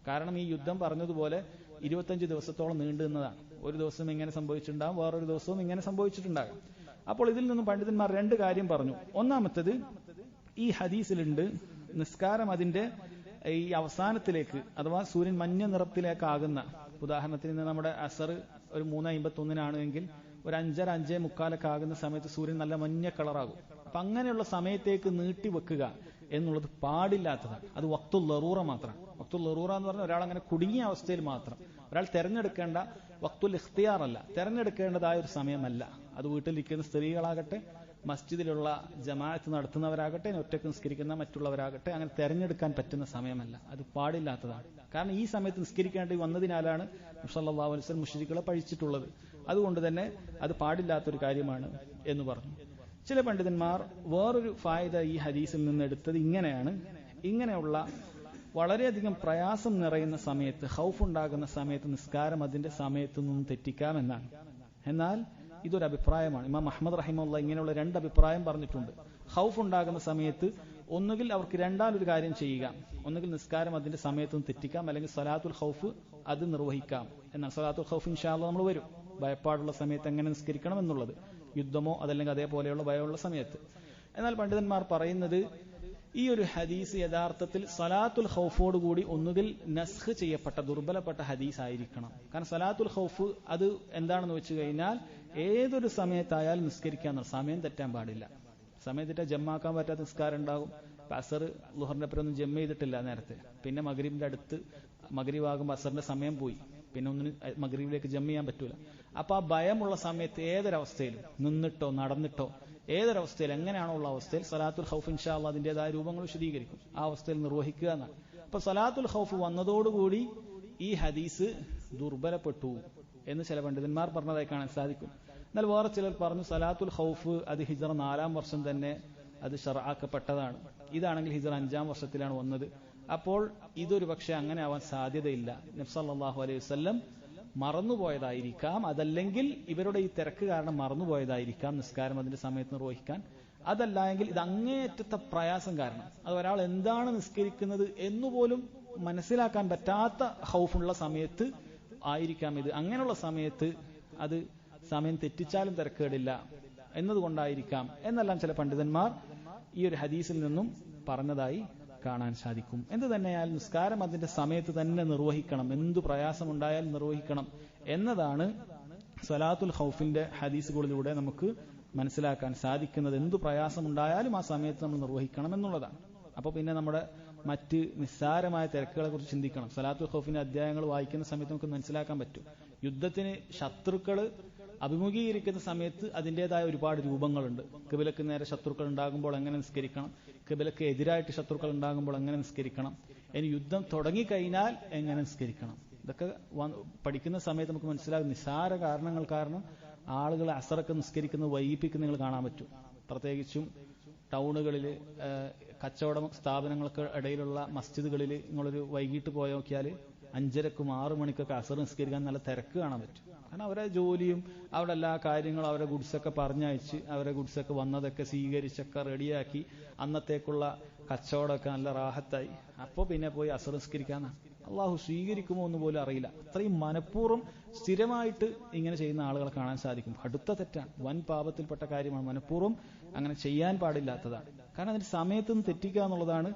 കാരണം ഈ യുദ്ധം പറഞ്ഞതുപോലെ 25 ദിവസത്തോളം നീണ്ടു നിന്നതാണ്. ഒരു ദിവസം ഇങ്ങനെ സംഭവിച്ചിട്ടുണ്ടാകും, വേറൊരു ദിവസവും ഇങ്ങനെ സംഭവിച്ചിട്ടുണ്ടാകും. അപ്പോൾ ഇതിൽ നിന്നും പണ്ഡിതന്മാർ 2 കാര്യം പറഞ്ഞു. ഒന്നാമത്തേത്, ഈ ഹദീസിലുണ്ട് നിസ്കാരം അതിന്റെ ഈ അവസാനത്തിലേക്ക്, അഥവാ സൂര്യൻ മഞ്ഞ നിറത്തിലേക്കാകുന്ന, ഉദാഹരണത്തിന് നമ്മുടെ അസർ ഒരു 3:51 എങ്കിൽ ഒരു 5:45 ആകുന്ന സമയത്ത് സൂര്യൻ നല്ല മഞ്ഞ കളറാകും. അപ്പൊ അങ്ങനെയുള്ള സമയത്തേക്ക് നീട്ടിവെക്കുക എന്നുള്ളത് പാടില്ലാത്തതാണ്. അത് വഖ്തുൽ ലറൂറ മാത്രമാണ്. വഖ്തുൽ ലറൂറ എന്ന് പറഞ്ഞാൽ ഒരാൾ അങ്ങനെ കുടുങ്ങിയ അവസ്ഥയിൽ മാത്രം, ഒരാൾ തെരഞ്ഞെടുക്കേണ്ട വഖ്തുൽ ഇഖ്തിയാർ അല്ല, തെരഞ്ഞെടുക്കേണ്ടതായ ഒരു സമയമല്ല. അത് വീട്ടിലിരിക്കുന്ന സ്ത്രീകളാകട്ടെ, മസ്ജിദിലുള്ള ജമാഅത്ത് നടത്തുന്നവരാകട്ടെ, ഒറ്റയ്ക്ക് നിസ്കരിക്കുന്ന മറ്റുള്ളവരാകട്ടെ, അങ്ങനെ തെരഞ്ഞെടുക്കാൻ പറ്റുന്ന സമയമല്ല, അത് പാടില്ലാത്തതാണ്. കാരണം ഈ സമയത്ത് നിസ്കരിക്കേണ്ടി വന്നതിനാലാണ് നബി സല്ലല്ലാഹു അലൈഹി വസല്ലം മുശ്രിക്കുകളെ പഴിച്ചിട്ടുള്ളത്. അതുകൊണ്ട് തന്നെ അത് പാടില്ലാത്തൊരു കാര്യമാണ് എന്ന് പറഞ്ഞു. ചില പണ്ഡിതന്മാർ വേറൊരു ഫായിദ ഈ ഹദീസിൽ നിന്ന് എടുത്തത് ഇങ്ങനെയാണ്, ഇങ്ങനെയുള്ള വളരെയധികം പ്രയാസം നിറയുന്ന സമയത്ത്, ഖൗഫ് ഉണ്ടാകുന്ന സമയത്ത് നിസ്കാരം അതിന്റെ സമയത്ത് നിന്നും തെറ്റിക്കാമെന്നാണ്. എന്നാൽ ഇതൊരു അഭിപ്രായമാണ്. ഇമാം അഹ്മദ് റഹിമഹുള്ള ഇങ്ങനെയുള്ള 2 അഭിപ്രായം പറഞ്ഞിട്ടുണ്ട്. ഖൗഫ് ഉണ്ടാകുന്ന സമയത്ത് ഒന്നുകിൽ അവർക്ക് രണ്ടാമൊരു കാര്യം ചെയ്യുക, ഒന്നുകിൽ നിസ്കാരം അതിന്റെ സമയത്ത് നിന്ന് തെറ്റിക്കാം, അല്ലെങ്കിൽ സലാത്തുൽ ഖൗഫ് അത് നിർവഹിക്കാം. എന്നാൽ സലാത്തുൽ ഖൗഫ് ഇൻഷാ അല്ലാഹ് നമ്മൾ വരും, ഭയപ്പാടുള്ള സമയത്ത് എങ്ങനെ നിസ്കരിക്കണം എന്നുള്ളത്, യുദ്ധമോ അതല്ലെങ്കിൽ അതേപോലെയുള്ള ഭയമുള്ള സമയത്ത്. എന്നാൽ പണ്ഡിതന്മാർ പറയുന്നത് ഈ ഒരു ഹദീസ് യഥാർത്ഥത്തിൽ സലാത്തുൽ ഖൗഫോടുകൂടി ഒന്നുകിൽ നസ്ഖ് ചെയ്യപ്പെട്ട ദുർബലപ്പെട്ട ഹദീസ് ആയിരിക്കണം. കാരണം സലാത്തുൽ ഖൗഫ് അത് എന്താണെന്ന് വെച്ച് കഴിഞ്ഞാൽ ഏതൊരു സമയത്തായാലും നിസ്കരിക്കാന്ന്, സമയം തെറ്റാൻ പാടില്ല. സമയം തെറ്റാൻ ജമ്മാക്കാൻ പറ്റാത്ത നിസ്കാരം ഉണ്ടാകും. അസർ ളുഹറിന്റെ അപ്പുറമൊന്നും ജമ്മ ചെയ്തിട്ടില്ല നേരത്തെ, പിന്നെ മഗ്രിബിന്റെ അടുത്ത് മഗ്രിബാകുമ്പോൾ അസറിന്റെ സമയം പോയി, പിന്നെ ഒന്നിന് മഗ്രിബിലേക്ക് ജമ്മ ചെയ്യാൻ പറ്റൂല. അപ്പൊ ആ ഭയമുള്ള സമയത്ത് ഏതൊരവസ്ഥയിലും നിന്നിട്ടോ നടന്നിട്ടോ ഏതൊരവസ്ഥയിൽ എങ്ങനെയാണോ ഉള്ള അവസ്ഥയിൽ സലാത്തുൽ ഖൗഫ് ഇൻഷാ അല്ലാഹ് അതിന്റേതായ രൂപങ്ങൾ വിശദീകരിക്കും, ആ അവസ്ഥയിൽ നിർവഹിക്കുക എന്നാണ്. അപ്പൊ സലാത്തുൽ ഖൗഫ് വന്നതോടുകൂടി ഈ ഹദീസ് ദുർബലപ്പെട്ടു എന്ന് ചില പണ്ഡിതന്മാർ പറഞ്ഞതായി കാണാൻ സാധിക്കും. എന്നാൽ വേറെ ചിലർ പറഞ്ഞു സലാത്തുൽ ഖൗഫ് അത് ഹിജ്റ 4-ാം വർഷം തന്നെ അത് ശർആക്കപ്പെട്ടതാണ്. ഇതാണെങ്കിൽ ഹിജ്റ 5-ാം വർഷത്തിലാണ് വന്നത്. അപ്പോൾ ഇതൊരു പക്ഷെ അങ്ങനെ ആവാൻ സാധ്യതയില്ല. നബി സല്ലല്ലാഹു അലൈഹി വസല്ലം മറന്നുപോയതായിരിക്കാം, അതല്ലെങ്കിൽ ഇവരുടെ ഈ തിരക്ക് കാരണം മറന്നുപോയതായിരിക്കാം നിസ്കാരം അതിന്റെ സമയത്ത് നിർവഹിക്കാൻ. അതല്ല എങ്കിൽ ഇത് അങ്ങേയറ്റത്തെ പ്രയാസം കാരണം, അത് ഒരാൾ എന്താണ് നിസ്കരിക്കുന്നത് എന്നുപോലും മനസ്സിലാക്കാൻ പറ്റാത്ത ഖൗഫുള്ള സമയത്ത് ആയിരിക്കാം ഇത്. അങ്ങനെയുള്ള സമയത്ത് അത് സമയം തെറ്റിച്ചാലും തിരക്കേടില്ല എന്നതുകൊണ്ടായിരിക്കാം എന്നെല്ലാം ചില പണ്ഡിതന്മാർ ഈ ഒരു ഹദീസിൽ നിന്നും പറഞ്ഞതായി കാണാൻ സാധിക്കും. എന്ത് തന്നെയായാലും നിസ്കാരം അതിന്റെ സമയത്ത് തന്നെ നിർവഹിക്കണം, എന്തു പ്രയാസമുണ്ടായാലും നിർവഹിക്കണം എന്നതാണ് സ്വലാത്തുൽ ഖൗഫിന്റെ ഹദീസുകളിലൂടെ നമുക്ക് മനസ്സിലാക്കാൻ സാധിക്കുന്നത്. എന്തു പ്രയാസമുണ്ടായാലും ആ സമയത്ത് നമ്മൾ നിർവഹിക്കണം എന്നുള്ളതാണ്. അപ്പോൾ പിന്നെ നമ്മുടെ മറ്റ് നിസ്സാരമായ തിരക്കുകളെ കുറിച്ച് ചിന്തിക്കണം. സ്വലാത്തുൽ ഖൗഫിന്റെ അധ്യായങ്ങൾ വായിക്കുന്ന സമയത്ത് നമുക്ക് മനസ്സിലാക്കാൻ പറ്റും. യുദ്ധത്തിന് ശത്രുക്കൾ അഭിമുഖീകരിക്കുന്ന സമയത്ത് അതിൻ്റെതായ ഒരുപാട് രൂപങ്ങളുണ്ട്. ഖിബലക്ക് നേരെ ശത്രുക്കൾ ഉണ്ടാകുമ്പോൾ എങ്ങനെ നിസ്കരിക്കണം, ഖിബലക്ക് എതിരായിട്ട് ശത്രുക്കൾ ഉണ്ടാകുമ്പോൾ എങ്ങനെ നിസ്കരിക്കണം, ഇനി യുദ്ധം തുടങ്ങിക്കഴിഞ്ഞാൽ എങ്ങനെ നിസ്കരിക്കണം. ഇതൊക്കെ പഠിക്കുന്ന സമയത്ത് നമുക്ക് മനസ്സിലാകും. നിസ്സാര കാരണങ്ങൾ കാരണം ആളുകൾ അസറൊക്കെ നിസ്കരിക്കുന്നത് വൈകിപ്പിക്കുന്ന നിങ്ങൾ കാണാൻ പറ്റും. പ്രത്യേകിച്ചും ടൗണുകളിൽ കച്ചവട സ്ഥാപനങ്ങൾക്ക് ഇടയിലുള്ള മസ്ജിദുകളിൽ നിങ്ങളൊരു വൈകിട്ട് പോയി നോക്കിയാൽ 5:30ക്കും 6 മണിക്കൊക്കെ അസർ നിസ്കരിക്കാൻ നല്ല തിരക്ക് കാണാൻ പറ്റും. കാരണം അവരെ ജോലിയും അവിടെ എല്ലാ കാര്യങ്ങളും അവരെ ഗുഡ്സൊക്കെ പറഞ്ഞയച്ച് അവരെ ഗുഡ്സൊക്കെ വന്നതൊക്കെ സ്വീകരിച്ചൊക്കെ റെഡിയാക്കി അന്നത്തേക്കുള്ള കച്ചവടമൊക്കെ നല്ല റാഹത്തായി. അപ്പോൾ പിന്നെ പോയി അസർ നിസ്കരിക്കാനാണ്. അള്ളാഹു സ്വീകരിക്കുമോ എന്ന് പോലും അറിയില്ല. അത്രയും മനഃപൂർവ്വം സ്ഥിരമായിട്ട് ഇങ്ങനെ ചെയ്യുന്ന ആളുകളെ കാണാൻ സാധിക്കും. അടുത്ത തെറ്റാണ്, വൻ പാപത്തിൽപ്പെട്ട കാര്യമാണ്. മനഃപൂർവ്വം അങ്ങനെ ചെയ്യാൻ പാടില്ലാത്തതാണ്. കാരണം അതിന്റെ സമയത്ത് നിന്ന് തെറ്റിക്കുക എന്നുള്ളതാണ്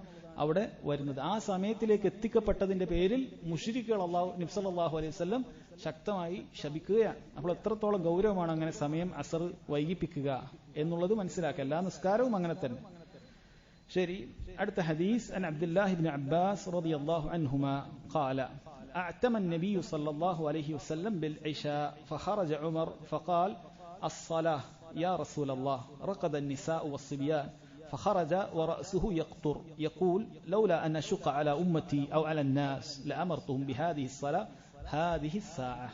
അവിടെ വരുന്നത്. ആ സമയത്തിലേക്ക് എത്തിക്കപ്പെട്ടതിന്റെ പേരിൽ മുശ്രിക്കുകൾ നബി സല്ലല്ലാഹു അലൈഹി വസല്ലം ശക്തമായി ശപിക്കുകയാണ്. അപ്പോൾ എത്രത്തോളം ഗൗരവമാണ് അങ്ങനെ സമയം അസർ വൈകിപ്പിക്കുക എന്നുള്ളത് മനസ്സിലാക്കുക. എല്ലാ നിസ്കാരവും അങ്ങനെ തന്നെ. ശരി, അടുത്ത ഹദീസ് അൻ അബ്ദുല്ലാഹി ഇബ്നു അബ്ബാസ് റളിയല്ലാഹു അൻഹുമാ ഖാല أعتم النبي صلى الله عليه وسلم بالعشاء فخرج عمر فقال الصلاة يا رسول الله رقد النساء والصبيان فخرج ورأسه يقطر يقول لولا أن أشق على أمتي أو على الناس لأمرتهم بهذه الصلاة هذه الساعة.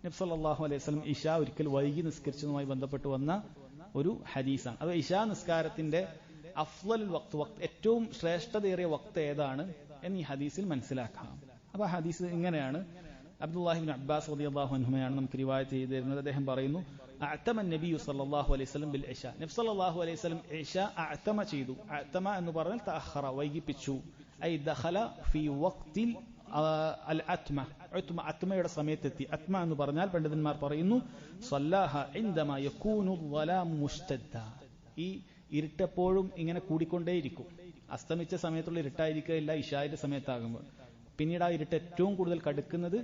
നബി സല്ലല്ലാഹു അലൈഹി വസല്ലം ഇശാ ഒരിക്കൽ വൈകി നിസ്കരിച്ചതുമായി ബന്ധപ്പെട്ട് വന്ന ഒരു ഹദീസാണ്. അത് ഇശാ നിസ്കാരത്തിന്റെ അഫ്ളൽ വഖ്ത്, ഏറ്റവും ശ്രേഷ്ഠതയേറിയ വഖ്ത് ഏതാണ് എന്ന് ഈ ഹദീസിൽ മനസ്സിലാക്കാം. അപ്പൊ ആ ഹദീസ് ഇങ്ങനെയാണ്. അബ്ദുല്ലാഹി ഇബ്നു അബ്ബാസ് റളിയല്ലാഹു അൻഹുമയാണ് നമുക്ക് റിവായത്ത് ചെയ്തു തരുന്നത്. അദ്ദേഹം പറയുന്നു, അഅ്തമ നബിയു സല്ലല്ലാഹു അലൈഹി വസല്ലം ബിൽ ഇശാ. നബി സല്ലല്ലാഹു അലൈഹി വസല്ലം ഇശാ അഅ്തമ ചെയ്തു. അഅ്തമ എന്ന് പറഞ്ഞാൽ തഅഖറ, വൈകിപ്പിച്ചു. ഐ ദഖല ഫീ വഖ്തിൽ അൽ അത്മ, അത്മയുടെ സമയത്തെത്തി. അത്മ എന്ന് പറഞ്ഞാൽ പണ്ഡിതന്മാർ പറയുന്നു സല്ലഹ ഇൻദമാ യകൂനു ളലാമു മുസ്തദ്ദ. ഈ ഇരുട്ടെപ്പോഴും ഇങ്ങനെ കൂടിക്കൊണ്ടേയിരിക്കും. അസ്തമിച്ച സമയത്തുള്ള ഇരുട്ടായിരിക്കില്ല ഇശായുടെ സമയത്താകുമ്പോൾ. പിന്നീട് ആ ഇരുട്ട് ഏറ്റവും കൂടുതൽ കടുക്കുന്നത്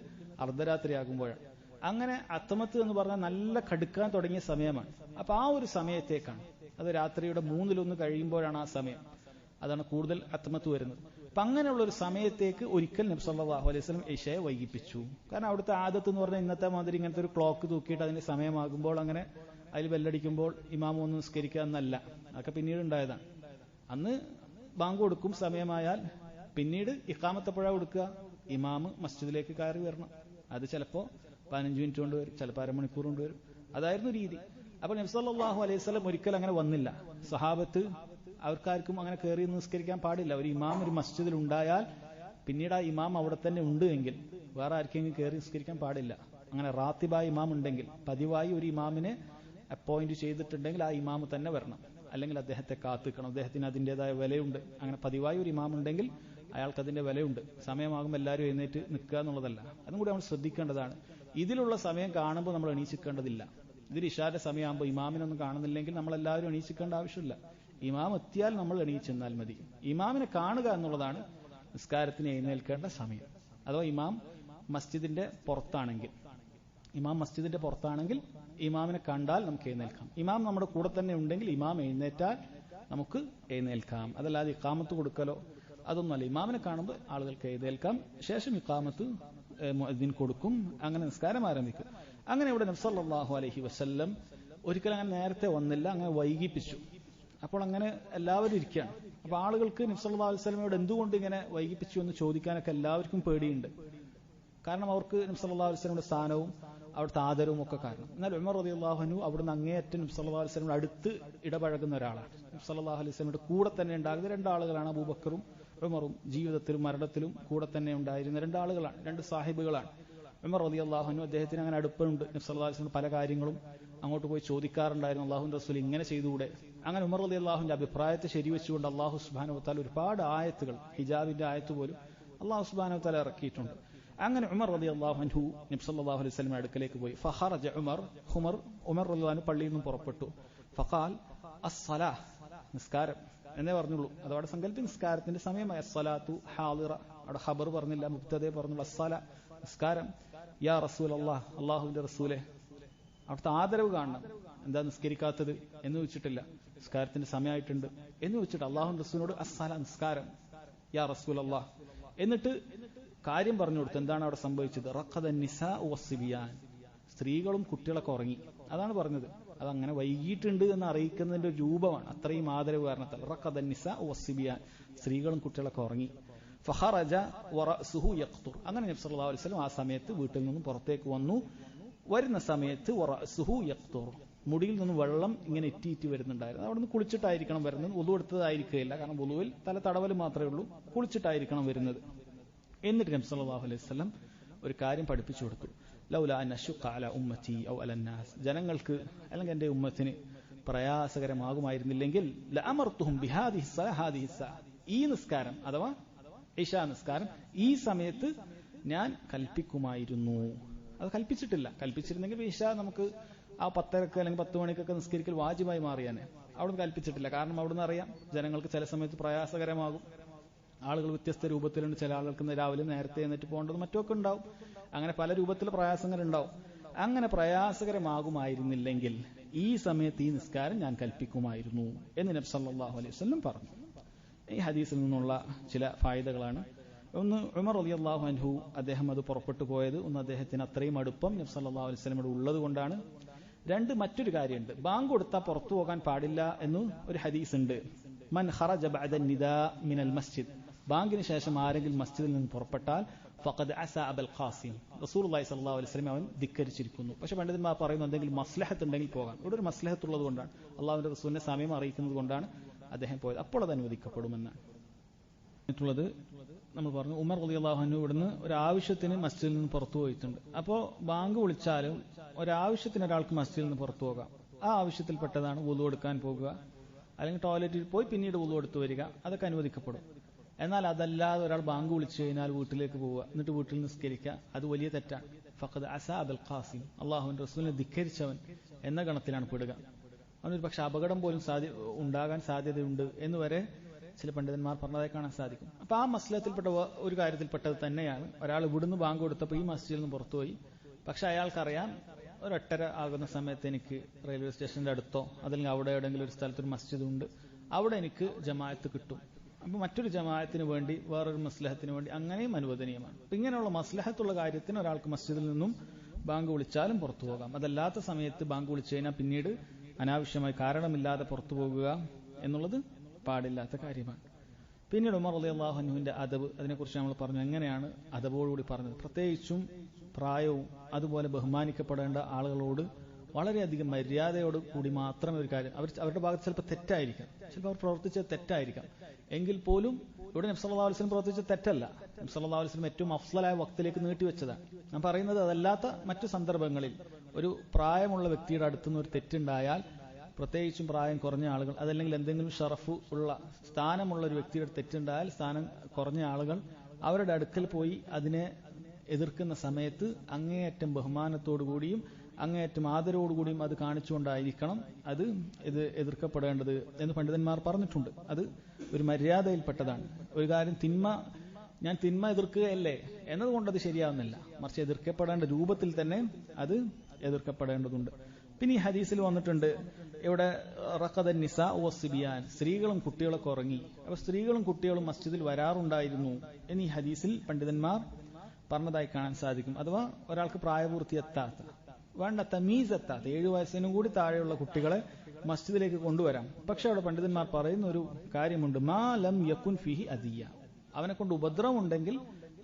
അർദ്ധരാത്രിയാകുമ്പോഴാണ്. അങ്ങനെ അത്തമത്ത് എന്ന് പറഞ്ഞാൽ നല്ല കടുക്കാൻ തുടങ്ങിയ സമയമാണ്. അപ്പൊ ആ ഒരു സമയത്തേക്കാണ്, അത് രാത്രിയുടെ 1/3 കഴിയുമ്പോഴാണ് ആ സമയം. അതാണ് കൂടുതൽ അത്തമത്ത് വരുന്നത്. അപ്പൊ അങ്ങനെയുള്ള ഒരു സമയത്തേക്ക് ഒരിക്കൽ നബി സല്ലല്ലാഹു അലൈഹി വസല്ലം ഇശയെ വൈകിപ്പിച്ചു. കാരണം അവിടുത്തെ ആദത്ത് എന്ന് പറഞ്ഞാൽ ഇന്നത്തെ മാതിരി ഇങ്ങനത്തെ ഒരു ക്ലോക്ക് തൂക്കിയിട്ട് അതിന്റെ സമയമാകുമ്പോൾ അങ്ങനെ അതിൽ ബെല്ലടിക്കുമ്പോൾ ഇമാം ഒന്ന് നിസ്കരിക്കുക എന്നല്ല. അതൊക്കെ പിന്നീട് ഉണ്ടായതാണ്. അന്ന് ബാങ്ക് കൊടുക്കും സമയമായാൽ, പിന്നീട് ഇഖാമത്തെപ്പോഴാ കൊടുക്കുക, ഇമാമ് മസ്ജിദിലേക്ക് കയറി വരണം. അത് ചിലപ്പോൾ 15 മിനിറ്റ് കൊണ്ട് വരും, ചിലപ്പോൾ അരമണിക്കൂർ കൊണ്ട് വരും. അതായിരുന്നു രീതി. അപ്പൊ നബി സല്ലല്ലാഹു അലൈഹി വസല്ലം ഒരിക്കൽ അങ്ങനെ വന്നില്ല. സഹാബത്ത് അവർക്കാർക്കും അങ്ങനെ കയറി നിസ്കരിക്കാൻ പാടില്ല. ഒരു ഇമാം ഒരു മസ്ജിദിൽ ഉണ്ടായാൽ പിന്നീട് ആ ഇമാം അവിടെ തന്നെ ഉണ്ട് എങ്കിൽ വേറെ ആർക്കെങ്കിലും കയറി നിസ്കരിക്കാൻ പാടില്ല. അങ്ങനെ റാത്തിബായ ഇമാം ഉണ്ടെങ്കിൽ, പതിവായി ഒരു ഇമാമിനെ അപ്പോയിന്റ് ചെയ്തിട്ടുണ്ടെങ്കിൽ ആ ഇമാം തന്നെ വരണം, അല്ലെങ്കിൽ അദ്ദേഹത്തെ കാത്തിക്കണം. അദ്ദേഹത്തിന് അതിൻ്റെതായ വിലയുണ്ട്. അങ്ങനെ പതിവായി ഒരു ഇമാം ഉണ്ടെങ്കിൽ അയാൾക്ക് അതിന്റെ വിലയുണ്ട്. സമയമാകുമ്പോൾ എല്ലാവരും എഴുന്നേറ്റ് നിൽക്കുക എന്നുള്ളതല്ല. അതും കൂടി നമ്മൾ ശ്രദ്ധിക്കേണ്ടതാണ്. ഇതിലുള്ള സമയം കാണുമ്പോൾ നമ്മൾ എണീച്ചിക്കേണ്ടതില്ല. ഇതിൽ ഇശാന്റെ സമയമാകുമ്പോൾ ഇമാമിനൊന്നും കാണുന്നില്ലെങ്കിൽ നമ്മളെല്ലാവരും എണീച്ചിക്കേണ്ട ആവശ്യമില്ല. ഇമാം എത്തിയാൽ നമ്മൾ എണീച്ചെന്നാൽ മതി. ഇമാമിനെ കാണുക എന്നുള്ളതാണ് നിസ്കാരത്തിന് എഴുന്നേൽക്കേണ്ട സമയം. അഥവാ ഇമാം മസ്ജിദിന്റെ പുറത്താണെങ്കിൽ ഇമാമിനെ കണ്ടാൽ നമുക്ക് എഴുന്നേൽക്കാം. ഇമാം നമ്മുടെ കൂടെ തന്നെ ഉണ്ടെങ്കിൽ ഇമാം എഴുന്നേറ്റാൽ നമുക്ക് എഴുന്നേൽക്കാം. അതല്ലാതെ ഇഖാമത്ത് കൊടുക്കലോ അതൊന്നുമല്ല. ഇമാമിനെ കാണുമ്പോൾ ആളുകൾക്ക് എഴുന്നേൽക്കാം. ശേഷം ഇഖാമത്ത് മുഅദ്ദിൻ കൊടുക്കും. അങ്ങനെ നിസ്കാരം ആരംഭിക്കും. അങ്ങനെ ഇവിടെ നബി സല്ലല്ലാഹു അലൈഹി വസല്ലം ഒരിക്കലും അങ്ങനെ നേരത്തെ വന്നില്ല, അങ്ങനെ വൈകിപ്പിച്ചു. അപ്പോൾ അങ്ങനെ എല്ലാവരും ഇരിക്കുകയാണ്. അപ്പൊ ആളുകൾക്ക് നബി സല്ലല്ലാഹു അലൈഹി വസല്ലമയോട് എന്തുകൊണ്ട് ഇങ്ങനെ വൈകിപ്പിച്ചു എന്ന് ചോദിക്കാനൊക്കെ എല്ലാവർക്കും പേടിയുണ്ട്. കാരണം അവർക്ക് നബി സല്ലല്ലാഹു അലൈഹി വസല്ലമയുടെ സ്ഥാനവും അവിടുത്തെ ആദരവും ഒക്കെ കാരണം. എന്നാൽ ഉമർ റളിയല്ലാഹു അൻഹു അവിടുന്ന് അങ്ങേയറ്റം നബി സല്ലല്ലാഹു അലൈഹി വസല്ലമയുടെ അടുത്ത് ഇടപഴകുന്ന ഒരാളാണ്. നബി സല്ലല്ലാഹു അലൈഹി വസല്ലമയുടെ കൂടെ തന്നെ ഉണ്ടാകുന്ന രണ്ടാളുകളാണ് അബൂബക്കറും ഉമറും. ജീവിതത്തിലും മരണത്തിലും കൂടെ തന്നെ ഉണ്ടായിരുന്ന രണ്ടാളുകളാണ്, രണ്ട് സാഹിബുകളാണ്. ഉമർ റളിയല്ലാഹു അൻഹു അദ്ദേഹത്തിന് അങ്ങനെ അടുപ്പമുണ്ട്. നബി സല്ലല്ലാഹു അലൈഹി വസല്ലം പല കാര്യങ്ങളും അങ്ങോട്ട് പോയി ചോദിക്കാറുണ്ടായിരുന്നു, അല്ലാഹുവിന്റെ റസൂൽ ഇങ്ങനെ ചെയ്തുകൂടെ. അങ്ങനെ ഉമർ റളിയല്ലാഹുവിന്റെ അഭിപ്രായത്തെ ശരിവെച്ചുകൊണ്ട് അല്ലാഹു സുബ്ഹാനഹു വ തആല ഒരുപാട് ആയത്തുകൾ, ഹിജാബിന്റെ ആയത്ത് പോലും അല്ലാഹു സുബ്ഹാനഹു വ തആല ഇറക്കിയിട്ടുണ്ട്. അങ്ങനെ ഉമർ റളിയല്ലാഹു അൻഹു നബി സല്ലല്ലാഹു അലൈഹി വസല്ലം അടുക്കലേക്ക് പോയി. ഫഖറജ ഉമർ റളിയല്ലാഹു അൻഹു പള്ളിയിൽ നിന്നും പുറപ്പെട്ടു. ഫഖാൽ അസ്സലാഹ്, നിസ്കാരം എന്നേ പറഞ്ഞുള്ളൂ. അതവിടെ സങ്കല്പി നിസ്കാരത്തിന്റെ സമയമായി. അസ്സലാത്തു ഹാദിറ, അവിടെ ഖബർ പറഞ്ഞില്ല, മുബ്തദയെ പറഞ്ഞുള്ളൂ. അസ്സല, നിസ്കാരം. യാ റസൂലല്ലാഹ്, അല്ലാഹുവിന്റെ റസൂലേ. അവിടുത്തെ ആദരവ് കാണണം. എന്താ നിസ്കരിക്കാത്തത് എന്ന് ചോദിച്ചിട്ടില്ല. നിസ്കാരത്തിന്റെ സമയമായിട്ടുണ്ട് എന്ന് ചോദിച്ചിട്ട് അല്ലാഹുവിന്റെ റസൂലിനോട് അസ്സല, നിസ്കാരം, യാ റസൂലല്ലാഹ്. എന്നിട്ട് കാര്യം പറഞ്ഞു കൊടുത്തു. എന്താണ് അവിടെ സംഭവിച്ചത്? റഖദ നിസാഉ വസ്സിബിയാൻ, സ്ത്രീകളും കുട്ടികളൊക്കെ ഉറങ്ങി. അതാണ് പറഞ്ഞത്. അതങ്ങനെ വൈകിട്ടുണ്ട് എന്ന് അറിയിക്കുന്നതിന്റെ ഒരു രൂപമാണ്. അത്രയും ആദരവ് കാരണത്താൽ. റഖദ നിസാഉ വസ്സിബിയാൻ, സ്ത്രീകളും കുട്ടികളൊക്കെ ഉറങ്ങി. ഫഖറജ വറഅസുഹു യഖ്തുർ, അങ്ങനെ നബി സല്ലല്ലാഹു അലൈഹി വസല്ലം ആ സമയത്ത് വീട്ടിൽ നിന്നും പുറത്തേക്ക് വന്നു. വരുന്ന സമയത്ത് വറഅസുഹു യഖ്തുർ, മുടിയിൽ നിന്ന് വെള്ളം ഇങ്ങനെ ഇറ്റിയിട്ട് വരുന്നുണ്ടായിരുന്നു. അവിടെ നിന്ന് കുളിച്ചിട്ടായിരിക്കണം വരുന്നത്, വുളു എടുത്തതായിരിക്കില്ല. കാരണം വുളുവിൽ തല തടവൽ മാത്രമേ ഉള്ളൂ, കുളിച്ചിട്ടായിരിക്കണം വരുന്നത്. എന്നിട്ട് നബി സല്ലല്ലാഹു അലൈഹി വസല്ലം ഒരു കാര്യം പഠിപ്പിച്ചു കൊടുത്തു. ലൗല അൻ അശുഖ അലാ ഉമ്മത്തി ഔ അലന്നാസ്, ജനങ്ങൾക്ക് അല്ലെങ്കിൽ എന്റെ ഉമ്മത്തിന് പ്രയാസകരമാകുമായിരുന്നില്ലെങ്കിൽ ലഅമർതുഹും ബിഹാദിഹി സലഹാദിഹി സഅ, ഈ നിസ്കാരം അഥവാ ഇശാ നിസ്കാരം ഈ സമയത്ത് ഞാൻ കൽപ്പിക്കുമായിരുന്നു. അത് കൽപ്പിച്ചിട്ടില്ല. കൽപ്പിച്ചിരുന്നെങ്കിൽ ഇശ നമുക്ക് ആ 10:30 അല്ലെങ്കിൽ 10 മണിക്കൊക്കെ നിസ്കരിക്കൽ വാജിബായി മാറിയാനെ. അവിടുന്ന് കൽപ്പിച്ചിട്ടില്ല. കാരണം അവിടുന്ന് അറിയാം ജനങ്ങൾക്ക് ചില സമയത്ത് പ്രയാസകരമാകും. ആളുകൾ വ്യത്യസ്ത രൂപത്തിലുണ്ട്. ചില ആളുകൾക്ക് രാവിലെ നേരത്തെ എന്നിട്ട് പോകേണ്ടത് മറ്റൊക്കെ ഉണ്ടാവും. അങ്ങനെ പല രൂപത്തിൽ പ്രയാസങ്ങൾ ഉണ്ടാവും. അങ്ങനെ പ്രയാസകരമാകുമായിരുന്നില്ലെങ്കിൽ ഈ സമയത്ത് ഈ നിസ്കാരം ഞാൻ കൽപ്പിക്കുമായിരുന്നു എന്ന് നബി സല്ലല്ലാഹു അലൈഹി വസല്ലം പറഞ്ഞു. ഈ ഹദീസിൽ നിന്നുള്ള ചില ഫായിദകളാണ്. ഒന്ന്, ഉമർ റളിയല്ലാഹു അൻഹു അദ്ദേഹം അത് പുറപ്പെട്ടു പോയത് ഒന്ന് അദ്ദേഹത്തിന് അത്രയും അടുപ്പം നബി സല്ലല്ലാഹു അലൈഹി വസല്ലമയോട് ഉള്ളത് കൊണ്ടാണ്. രണ്ട്, മറ്റൊരു കാര്യമുണ്ട്. ബാങ്ക് കൊടുത്താൽ പുറത്തു പോകാൻ പാടില്ല എന്ന് ഒരു ഹദീസ് ഉണ്ട്. മൻ ഖറജ ബഅദ നിദാ മിനൽ മസ്ജിദ്, ബാങ്കിന് ശേഷം ആരെങ്കിലും മസ്ജിദിൽ നിന്ന് പുറപ്പെട്ടാൽ ഫഖദ് അസാ അബൽ ഖാസിം, റസൂലുള്ളാഹി സ്വല്ലല്ലാഹു അലൈഹി വസല്ലം അവൻ ധിക്കരിച്ചിരിക്കുന്നു. പക്ഷെ പണ്ഡിതന്മാർ പറയുന്നു എന്തെങ്കിലും മസ്ലഹത്ത് ഉണ്ടെങ്കിൽ പോകാം. ഇവിടെ ഒരു മസ്ലഹത്ത് ഉള്ളത് കൊണ്ടാണ്, അള്ളാഹുവിന്റെ റസൂലിനെ സമയം അറിയിക്കുന്നത് കൊണ്ടാണ് അദ്ദേഹം പോയത്. അപ്പോൾ അത് അനുവദിക്കപ്പെടുമെന്നാണ്. ുള്ളത് നമ്മൾ പറഞ്ഞു. ഉമർ റളിയല്ലാഹു അൻഹു ഇവിടുന്ന് ഒരു ആവശ്യത്തിന് മസ്ജിദിൽ നിന്ന് പുറത്തു പോയിട്ടുണ്ട്. അപ്പോൾ ബാങ്ക് വിളിച്ചാലും ഒരാവശ്യത്തിന് ഒരാൾക്ക് മസ്ജിദിൽ നിന്ന് പുറത്തു പോകാം. ആ ആവശ്യത്തിൽപ്പെട്ടതാണ് വുളു എടുക്കാൻ പോകുക, അല്ലെങ്കിൽ ടോയ്ലറ്റിൽ പോയി പിന്നീട് വുളു എടുത്തു വരിക, അതൊക്കെ അനുവദിക്കപ്പെടും. എന്നാൽ അതല്ലാതെ ഒരാൾ ബാങ്ക് വിളിച്ചു കഴിഞ്ഞാൽ വീട്ടിലേക്ക് പോവുക, എന്നിട്ട് വീട്ടിൽ നിസ്കരിക്കുക, അത് വലിയ തെറ്റാണ്. ഫഖദ് അസാ അബൽ ഖാസിം, അള്ളാഹുവിന്റെ റസൂലിനെ ധിക്കരിച്ചവൻ എന്ന ഗണത്തിലാണ് പെടുക. അവനൊരു പക്ഷെ അപകടം പോലും ഉണ്ടാകാൻ സാധ്യതയുണ്ട് എന്ന് വരെ ചില പണ്ഡിതന്മാർ പറഞ്ഞതായി കാണാൻ സാധിക്കും. അപ്പൊ ആ മസ്ലഹത്തിൽപ്പെട്ട ഒരു കാര്യത്തിൽപ്പെട്ടത് തന്നെയാണ്. ഒരാൾ ഇവിടുന്ന് ബാങ്ക് കൊടുത്തപ്പോൾ ഈ മസ്ജിദിൽ നിന്ന് പുറത്തുപോയി. പക്ഷെ അയാൾക്കറിയാം ഒരു 8:30 ആകുന്ന സമയത്ത് എനിക്ക് റെയിൽവേ സ്റ്റേഷന്റെ അടുത്തോ അല്ലെങ്കിൽ അവിടെ എവിടെയെങ്കിലും ഒരു സ്ഥലത്തൊരു മസ്ജിദ് ഉണ്ട്, അവിടെ എനിക്ക് ജമാഅത്ത് കിട്ടും. അപ്പൊ മറ്റൊരു ജമാഅത്തിന് വേണ്ടി വേറൊരു മസ്ലഹത്തിന് വേണ്ടി അങ്ങനെയും അനുവദനീയമാണ്. അപ്പൊ ഇങ്ങനെയുള്ള മസ്ലഹത്തുള്ള കാര്യത്തിന് ഒരാൾക്ക് മസ്ജിദിൽ നിന്നും ബാങ്ക് വിളിച്ചാലും പുറത്തു പോകാം. അതല്ലാത്ത സമയത്ത് ബാങ്ക് വിളിച്ചു കഴിഞ്ഞാൽ പിന്നീട് അനാവശ്യമായി കാരണമില്ലാതെ പുറത്തു പോകുക എന്നുള്ളത് പാടില്ലാത്ത കാര്യമാണ്. പിന്നീട് ഉമർ റളിയല്ലാഹു അൻഹുവിന്റെ അദബ്, അതിനെക്കുറിച്ച് നമ്മൾ പറഞ്ഞു. എങ്ങനെയാണ് അദബോടുകൂടി പറഞ്ഞത്? പ്രത്യേകിച്ചും പ്രായവും അതുപോലെ ബഹുമാനിക്കപ്പെടേണ്ട ആളുകളോട് വളരെയധികം മര്യാദയോട് കൂടി മാത്രമേ ഒരു കാര്യം, അവരുടെ ഭാഗത്ത് ചിലപ്പോൾ തെറ്റായിരിക്കാം, ചിലപ്പോൾ അവർ പ്രവർത്തിച്ചത് തെറ്റായിരിക്കാം, എങ്കിൽ പോലും ഇവിടെ നബി സല്ലല്ലാഹു അലൈഹി വസല്ലം പ്രവർത്തിച്ചത് തെറ്റല്ല. നബി സല്ലല്ലാഹു അലൈഹി വസല്ലം ഏറ്റവും അഫ്ളലായ വക്തിലേക്ക് നീട്ടിവെച്ചതാണ്. ഞാൻ പറയുന്നത് അതല്ലാത്ത മറ്റു സന്ദർഭങ്ങളിൽ ഒരു പ്രായമുള്ള വ്യക്തിയുടെ അടുത്തുനിന്ന് ഒരു തെറ്റുണ്ടായാൽ, പ്രത്യേകിച്ചും പ്രായം കുറഞ്ഞ ആളുകൾ, അതല്ലെങ്കിൽ എന്തെങ്കിലും ഷറഫ് ഉള്ള സ്ഥാനമുള്ള ഒരു വ്യക്തിയുടെ തെറ്റുണ്ടായാൽ സ്ഥാനം കുറഞ്ഞ ആളുകൾ അവരുടെ അടുക്കൽ പോയി അതിനെ എതിർക്കുന്ന സമയത്ത് അങ്ങേയറ്റം ബഹുമാനത്തോടുകൂടിയും അങ്ങേയറ്റം ആദരവോടുകൂടിയും അത് കാണിച്ചുകൊണ്ടായിരിക്കണം അത് എതിർക്കപ്പെടേണ്ടത് എന്ന് പണ്ഡിതന്മാർ പറഞ്ഞിട്ടുണ്ട്. അത് ഒരു മര്യാദയിൽപ്പെട്ടതാണ്. ഒരു കാര്യം ഞാൻ തിന്മ എതിർക്കുകയല്ലേ എന്നതുകൊണ്ട് അത് ശരിയാവുന്നില്ല, മറിച്ച് എതിർക്കപ്പെടേണ്ട രൂപത്തിൽ തന്നെ അത് എതിർക്കപ്പെടേണ്ടതുണ്ട്. പിന്നെ ഈ ഹദീസിൽ വന്നിട്ടുണ്ട് ഇവിടെ റഖദ നിസാ വസ്സിബിയാൻ, സ്ത്രീകളും കുട്ടികളൊക്കെ ഉറങ്ങി. അപ്പൊ സ്ത്രീകളും കുട്ടികളും മസ്ജിദിൽ വരാറുണ്ടായിരുന്നു എന്ന് ഈ ഹദീസിൽ പണ്ഡിതന്മാർ പറഞ്ഞതായി കാണാൻ സാധിക്കും. അഥവാ ഒരാൾക്ക് പ്രായപൂർത്തി എത്താത്ത, വേണ്ട തമീസ് എത്താത്ത 7 വയസ്സിനും കൂടി താഴെയുള്ള കുട്ടികളെ മസ്ജിദിലേക്ക് കൊണ്ടുവരാം. പക്ഷെ അവിടെ പണ്ഡിതന്മാർ പറയുന്ന ഒരു കാര്യമുണ്ട്, മാ ലം യകുൻ ഫീഹി അദിയ, അവനെ കൊണ്ട് ഉപദ്രവം ഉണ്ടെങ്കിൽ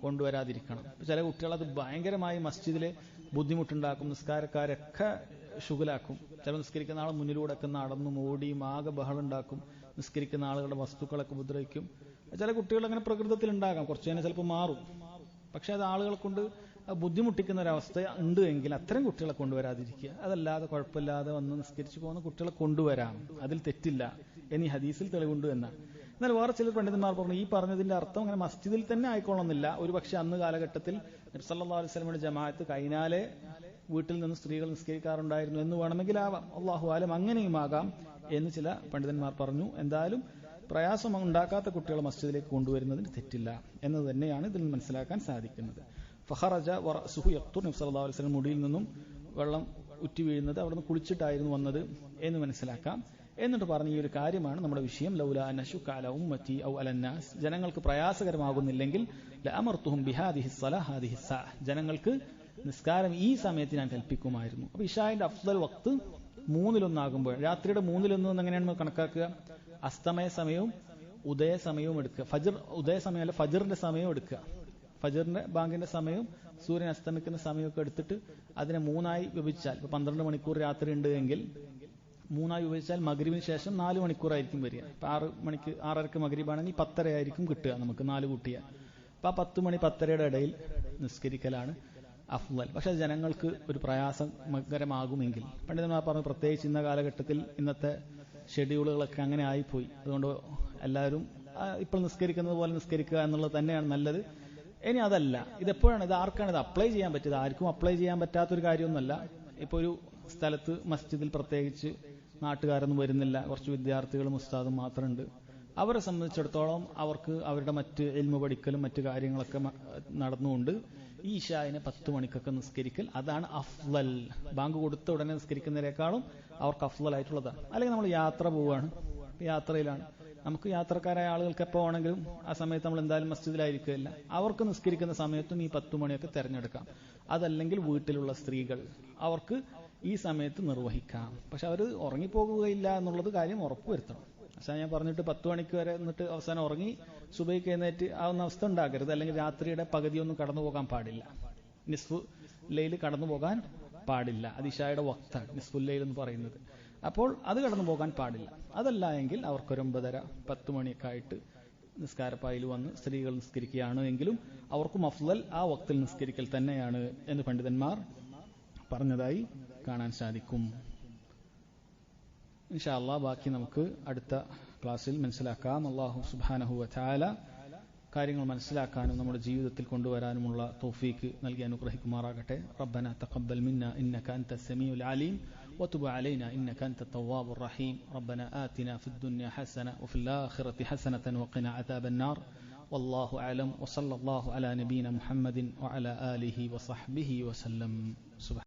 കൊണ്ടുവരാതിരിക്കണം. ചില കുട്ടികൾ അത് ഭയങ്കരമായി മസ്ജിദിലെ ബുദ്ധിമുട്ടുണ്ടാക്കും. നിസ്കാരക്കാരൊക്കെ ശുഗലാക്കും. ചില നിസ്കരിക്കുന്ന ആൾ മുന്നിലൂടെയൊക്കെ നടന്നും ഓടിയും ആകെ ബഹളം ഉണ്ടാക്കും. നിസ്കരിക്കുന്ന ആളുകളുടെ വസ്തുക്കളൊക്കെ ഉപദ്രവിക്കും. ചില കുട്ടികൾ അങ്ങനെ പ്രകൃതത്തിൽ ഉണ്ടാകാം, കുറച്ചു കഴിഞ്ഞാൽ ചിലപ്പോൾ മാറും. പക്ഷെ അത് ആളുകളെ കൊണ്ട് ബുദ്ധിമുട്ടിക്കുന്ന ഒരവസ്ഥ ഉണ്ട് എങ്കിൽ അത്തരം കുട്ടികളെ കൊണ്ടുവരാതിരിക്കുക. അതല്ലാതെ കുഴപ്പമില്ലാതെ വന്ന് നിസ്കരിച്ചു പോകുന്ന കുട്ടികളെ കൊണ്ടുവരാം, അതിൽ തെറ്റില്ല എന്നീ ഹദീസിൽ തെളിവുണ്ട് എന്നാണ്. എന്നാൽ വേറെ ചില പണ്ഡിതന്മാർ പറഞ്ഞു ഈ പറഞ്ഞതിന്റെ അർത്ഥം അങ്ങനെ മസ്ജിദിൽ തന്നെ ആയിക്കൊള്ളുന്നില്ല. ഒരുപക്ഷെ അന്ന് കാലഘട്ടത്തിൽ നബി സല്ലല്ലാഹു അലൈഹി വസല്ലമയുടെ ജമാഅത്ത് കൈനാലെ വീട്ടിൽ നിന്ന് സ്ത്രീകൾ നിസ്കരിക്കാറുണ്ടായിരുന്നു എന്ന് വേണമെങ്കിൽ ആവാം. അല്ലാഹു ആലം, അങ്ങനെയുമാകാം എന്ന് ചില പണ്ഡിതന്മാർ പറഞ്ഞു. എന്തായാലും പ്രയാസം ഉണ്ടാക്കാത്ത കുട്ടികളെ മസ്ജിദിലേക്ക് കൊണ്ടുവരുന്നതിന് തെറ്റില്ല എന്നത് തന്നെയാണ് ഇതിൽ മനസ്സിലാക്കാൻ സാധിക്കുന്നത്. ഫഖറജ വറഅസുഹു യഖ്തുർ, നബി സല്ലല്ലാഹു അലൈഹി വസല്ലം മുടിയിൽ നിന്നും വെള്ളം ഉറ്റി വീഴുന്നത് അവിടുന്ന് കുളിച്ചിട്ടായിരുന്നു വന്നത് എന്ന് മനസ്സിലാക്കാം. എന്നിട്ട് പറഞ്ഞ ഈ ഒരു കാര്യമാണ് നമ്മുടെ വിഷയം. ലൗലാ അനശുക അല ഉമ്മത്തി ഔ അലന്നാസ്, ജനങ്ങൾക്ക് പ്രയാസകരമാകുന്നില്ലെങ്കിൽ ലഅമർതുഹും ബിഹാദിഹി സ്വലാഹ ഹാദിഹി സഅ, ജനങ്ങൾക്ക് നിസ്കാരം ഈ സമയത്ത് ഞാൻ കൽപ്പിക്കുമായിരുന്നു. അപ്പൊ ഇശാന്റെ അഫ്ദൽ വക്ത് 1/3 രാത്രിയുടെ 1/3 എങ്ങനെയാണ് നമ്മൾ കണക്കാക്കുക? അസ്തമയ സമയവും ഉദയ സമയവും എടുക്കുക. ഫജർ ഉദയ സമയമല്ല, ഫജറിന്റെ സമയവും എടുക്കുക. ഫജറിന്റെ ബാങ്കിന്റെ സമയവും സൂര്യൻ അസ്തമിക്കുന്ന സമയമൊക്കെ എടുത്തിട്ട് അതിനെ 3 വിഭജിച്ചാൽ, ഇപ്പൊ 12 മണിക്കൂർ രാത്രി ഉണ്ട് എങ്കിൽ 3 വിഭജിച്ചാൽ മഗ്രിബിന് ശേഷം 4 മണിക്കൂറായിരിക്കും വരിക. ഇപ്പൊ 6:30 മഗ്രിബാണെങ്കിൽ 10:30 ആയിരിക്കും കിട്ടുക നമുക്ക് 4 കൂട്ടിയ. അപ്പൊ 10 മണി 10:30യുടെ ഇടയിൽ നിസ്കരിക്കലാണ് അഫ്ളൽ. പക്ഷെ ജനങ്ങൾക്ക് ഒരു പ്രയാസകരമാകുമെങ്കിൽ പണ്ഡിതന്മാർ പറഞ്ഞു, പ്രത്യേകിച്ച് ഇന്ന കാലഘട്ടത്തിൽ ഇന്നത്തെ ഷെഡ്യൂളുകളൊക്കെ അങ്ങനെ ആയിപ്പോയി. അതുകൊണ്ട് എല്ലാവരും ഇപ്പോൾ നിസ്കരിക്കുന്നത് പോലെ നിസ്കരിക്കുക എന്നുള്ളത് തന്നെയാണ് നല്ലത്. ഇനി അതല്ല, ഇതെപ്പോഴാണ്, ഇത് ആർക്കാണ് ഇത് അപ്ലൈ ചെയ്യാൻ പറ്റിയത്? ആർക്കും അപ്ലൈ ചെയ്യാൻ പറ്റാത്തൊരു കാര്യമൊന്നുമല്ല. ഇപ്പോൾ ഒരു സ്ഥലത്ത് മസ്ജിദിൽ പ്രത്യേകിച്ച് നാട്ടുകാരൊന്നും വരുന്നില്ല, കുറച്ച് വിദ്യാർത്ഥികളും ഉസ്താദും മാത്രമുണ്ട്. അവരെ സംബന്ധിച്ചിടത്തോളം അവർക്ക് അവരുടെ മറ്റ് ഇൽമു പഠിക്കലും മറ്റു കാര്യങ്ങളൊക്കെ നടന്നുകൊണ്ട് ഈ ഇശാഇനെ 10 മണിക്കൊക്കെ നിസ്കരിക്കൽ അതാണ് അഫ്ളൽ. ബാങ്ക് കൊടുത്ത ഉടനെ നിസ്കരിക്കുന്നതിനേക്കാളും അവർക്ക് അഫ്ളലായിട്ടുള്ളതാണ്. അല്ലെങ്കിൽ നമ്മൾ യാത്ര പോവുകയാണ്, യാത്രയിലാണ്, നമുക്ക് യാത്രക്കാരായ ആളുകൾക്ക് എപ്പോൾ വേണമെങ്കിലും ആ സമയത്ത് നമ്മൾ എന്തായാലും മസ്ജിദിലായിരിക്കില്ല, അവർക്ക് നിസ്കരിക്കുന്ന സമയത്തും ഈ 10 മണിയൊക്കെ തിരഞ്ഞെടുക്കാം. അതല്ലെങ്കിൽ വീട്ടിലുള്ള സ്ത്രീകൾ അവർക്ക് ഈ സമയത്ത് നിർവഹിക്കാം. പക്ഷെ അവർ ഉറങ്ങിപ്പോകുകയില്ല എന്നുള്ളത് കാര്യം ഉറപ്പുവരുത്തണം. പക്ഷേ ഞാൻ പറഞ്ഞിട്ട് 10 മണിക്ക് വരെ എന്നിട്ട് അവസാനം ഉറങ്ങി സുബഹിക്ക് എഴുന്നേറ്റ് ആവുന്ന അവസ്ഥ ഉണ്ടാകരുത്. അല്ലെങ്കിൽ രാത്രിയുടെ പകുതിയൊന്നും കടന്നു പോകാൻ പാടില്ല, നിസ്ഫു ലൈൽ കടന്നു പോകാൻ പാടില്ല. അത് ഇശായുടെ വക്താണ് നിസ്ഫുൽ ലൈൽ എന്ന് പറയുന്നത്. അപ്പോൾ അത് കടന്നു പോകാൻ പാടില്ല. അതല്ല എങ്കിൽ അവർക്കൊരു 9:30-10 മണിയൊക്കെ ആയിട്ട് നിസ്കാരപ്പായിൽ വന്ന് സ്ത്രീകൾ നിസ്കരിക്കുകയാണ് എങ്കിലും അവർക്കും അഫ്ളൽ ആ വക്തിൽ നിസ്കരിക്കൽ തന്നെയാണ് എന്ന് പണ്ഡിതന്മാർ പറഞ്ഞതായി കാണാൻ സാധിക്കും. ഇൻഷാ അല്ലാഹ് ബാക്കി നമുക്ക് അടുത്ത ക്ലാസ്സിൽ മനസ്സിലാക്കാം. അല്ലാഹു സുബ്ഹാനഹു വ തആല കാര്യങ്ങൾ മനസ്സിലാക്കാനും നമ്മുടെ ജീവിതത്തിൽ കൊണ്ടുവരാനുമുള്ള തൗഫീക്ക് നൽകി അനുഗ്രഹിക്കുമാറാകട്ടെ. റബ്ബന തഖബ്ബൽ മിന്നാ ഇന്നക അൻതസ് സമീഉൽ അലീം വതുബ് അലൈനാ ഇന്നക അൻതത് തവ്വാബുർ റഹീം. റബ്ബന ആതിനാ ഫിദ് ദുനിയ ഹസന വഫിൽ ആഖിറതി ഹസനതൻ വഖിനാ അദാബൻ നാർ. വല്ലാഹു അഅലം വസല്ലല്ലാഹു അലാ നബീന മുഹമ്മദിൻ വഅലാ ആലിഹി വസഹ്ബിഹി വസല്ലം.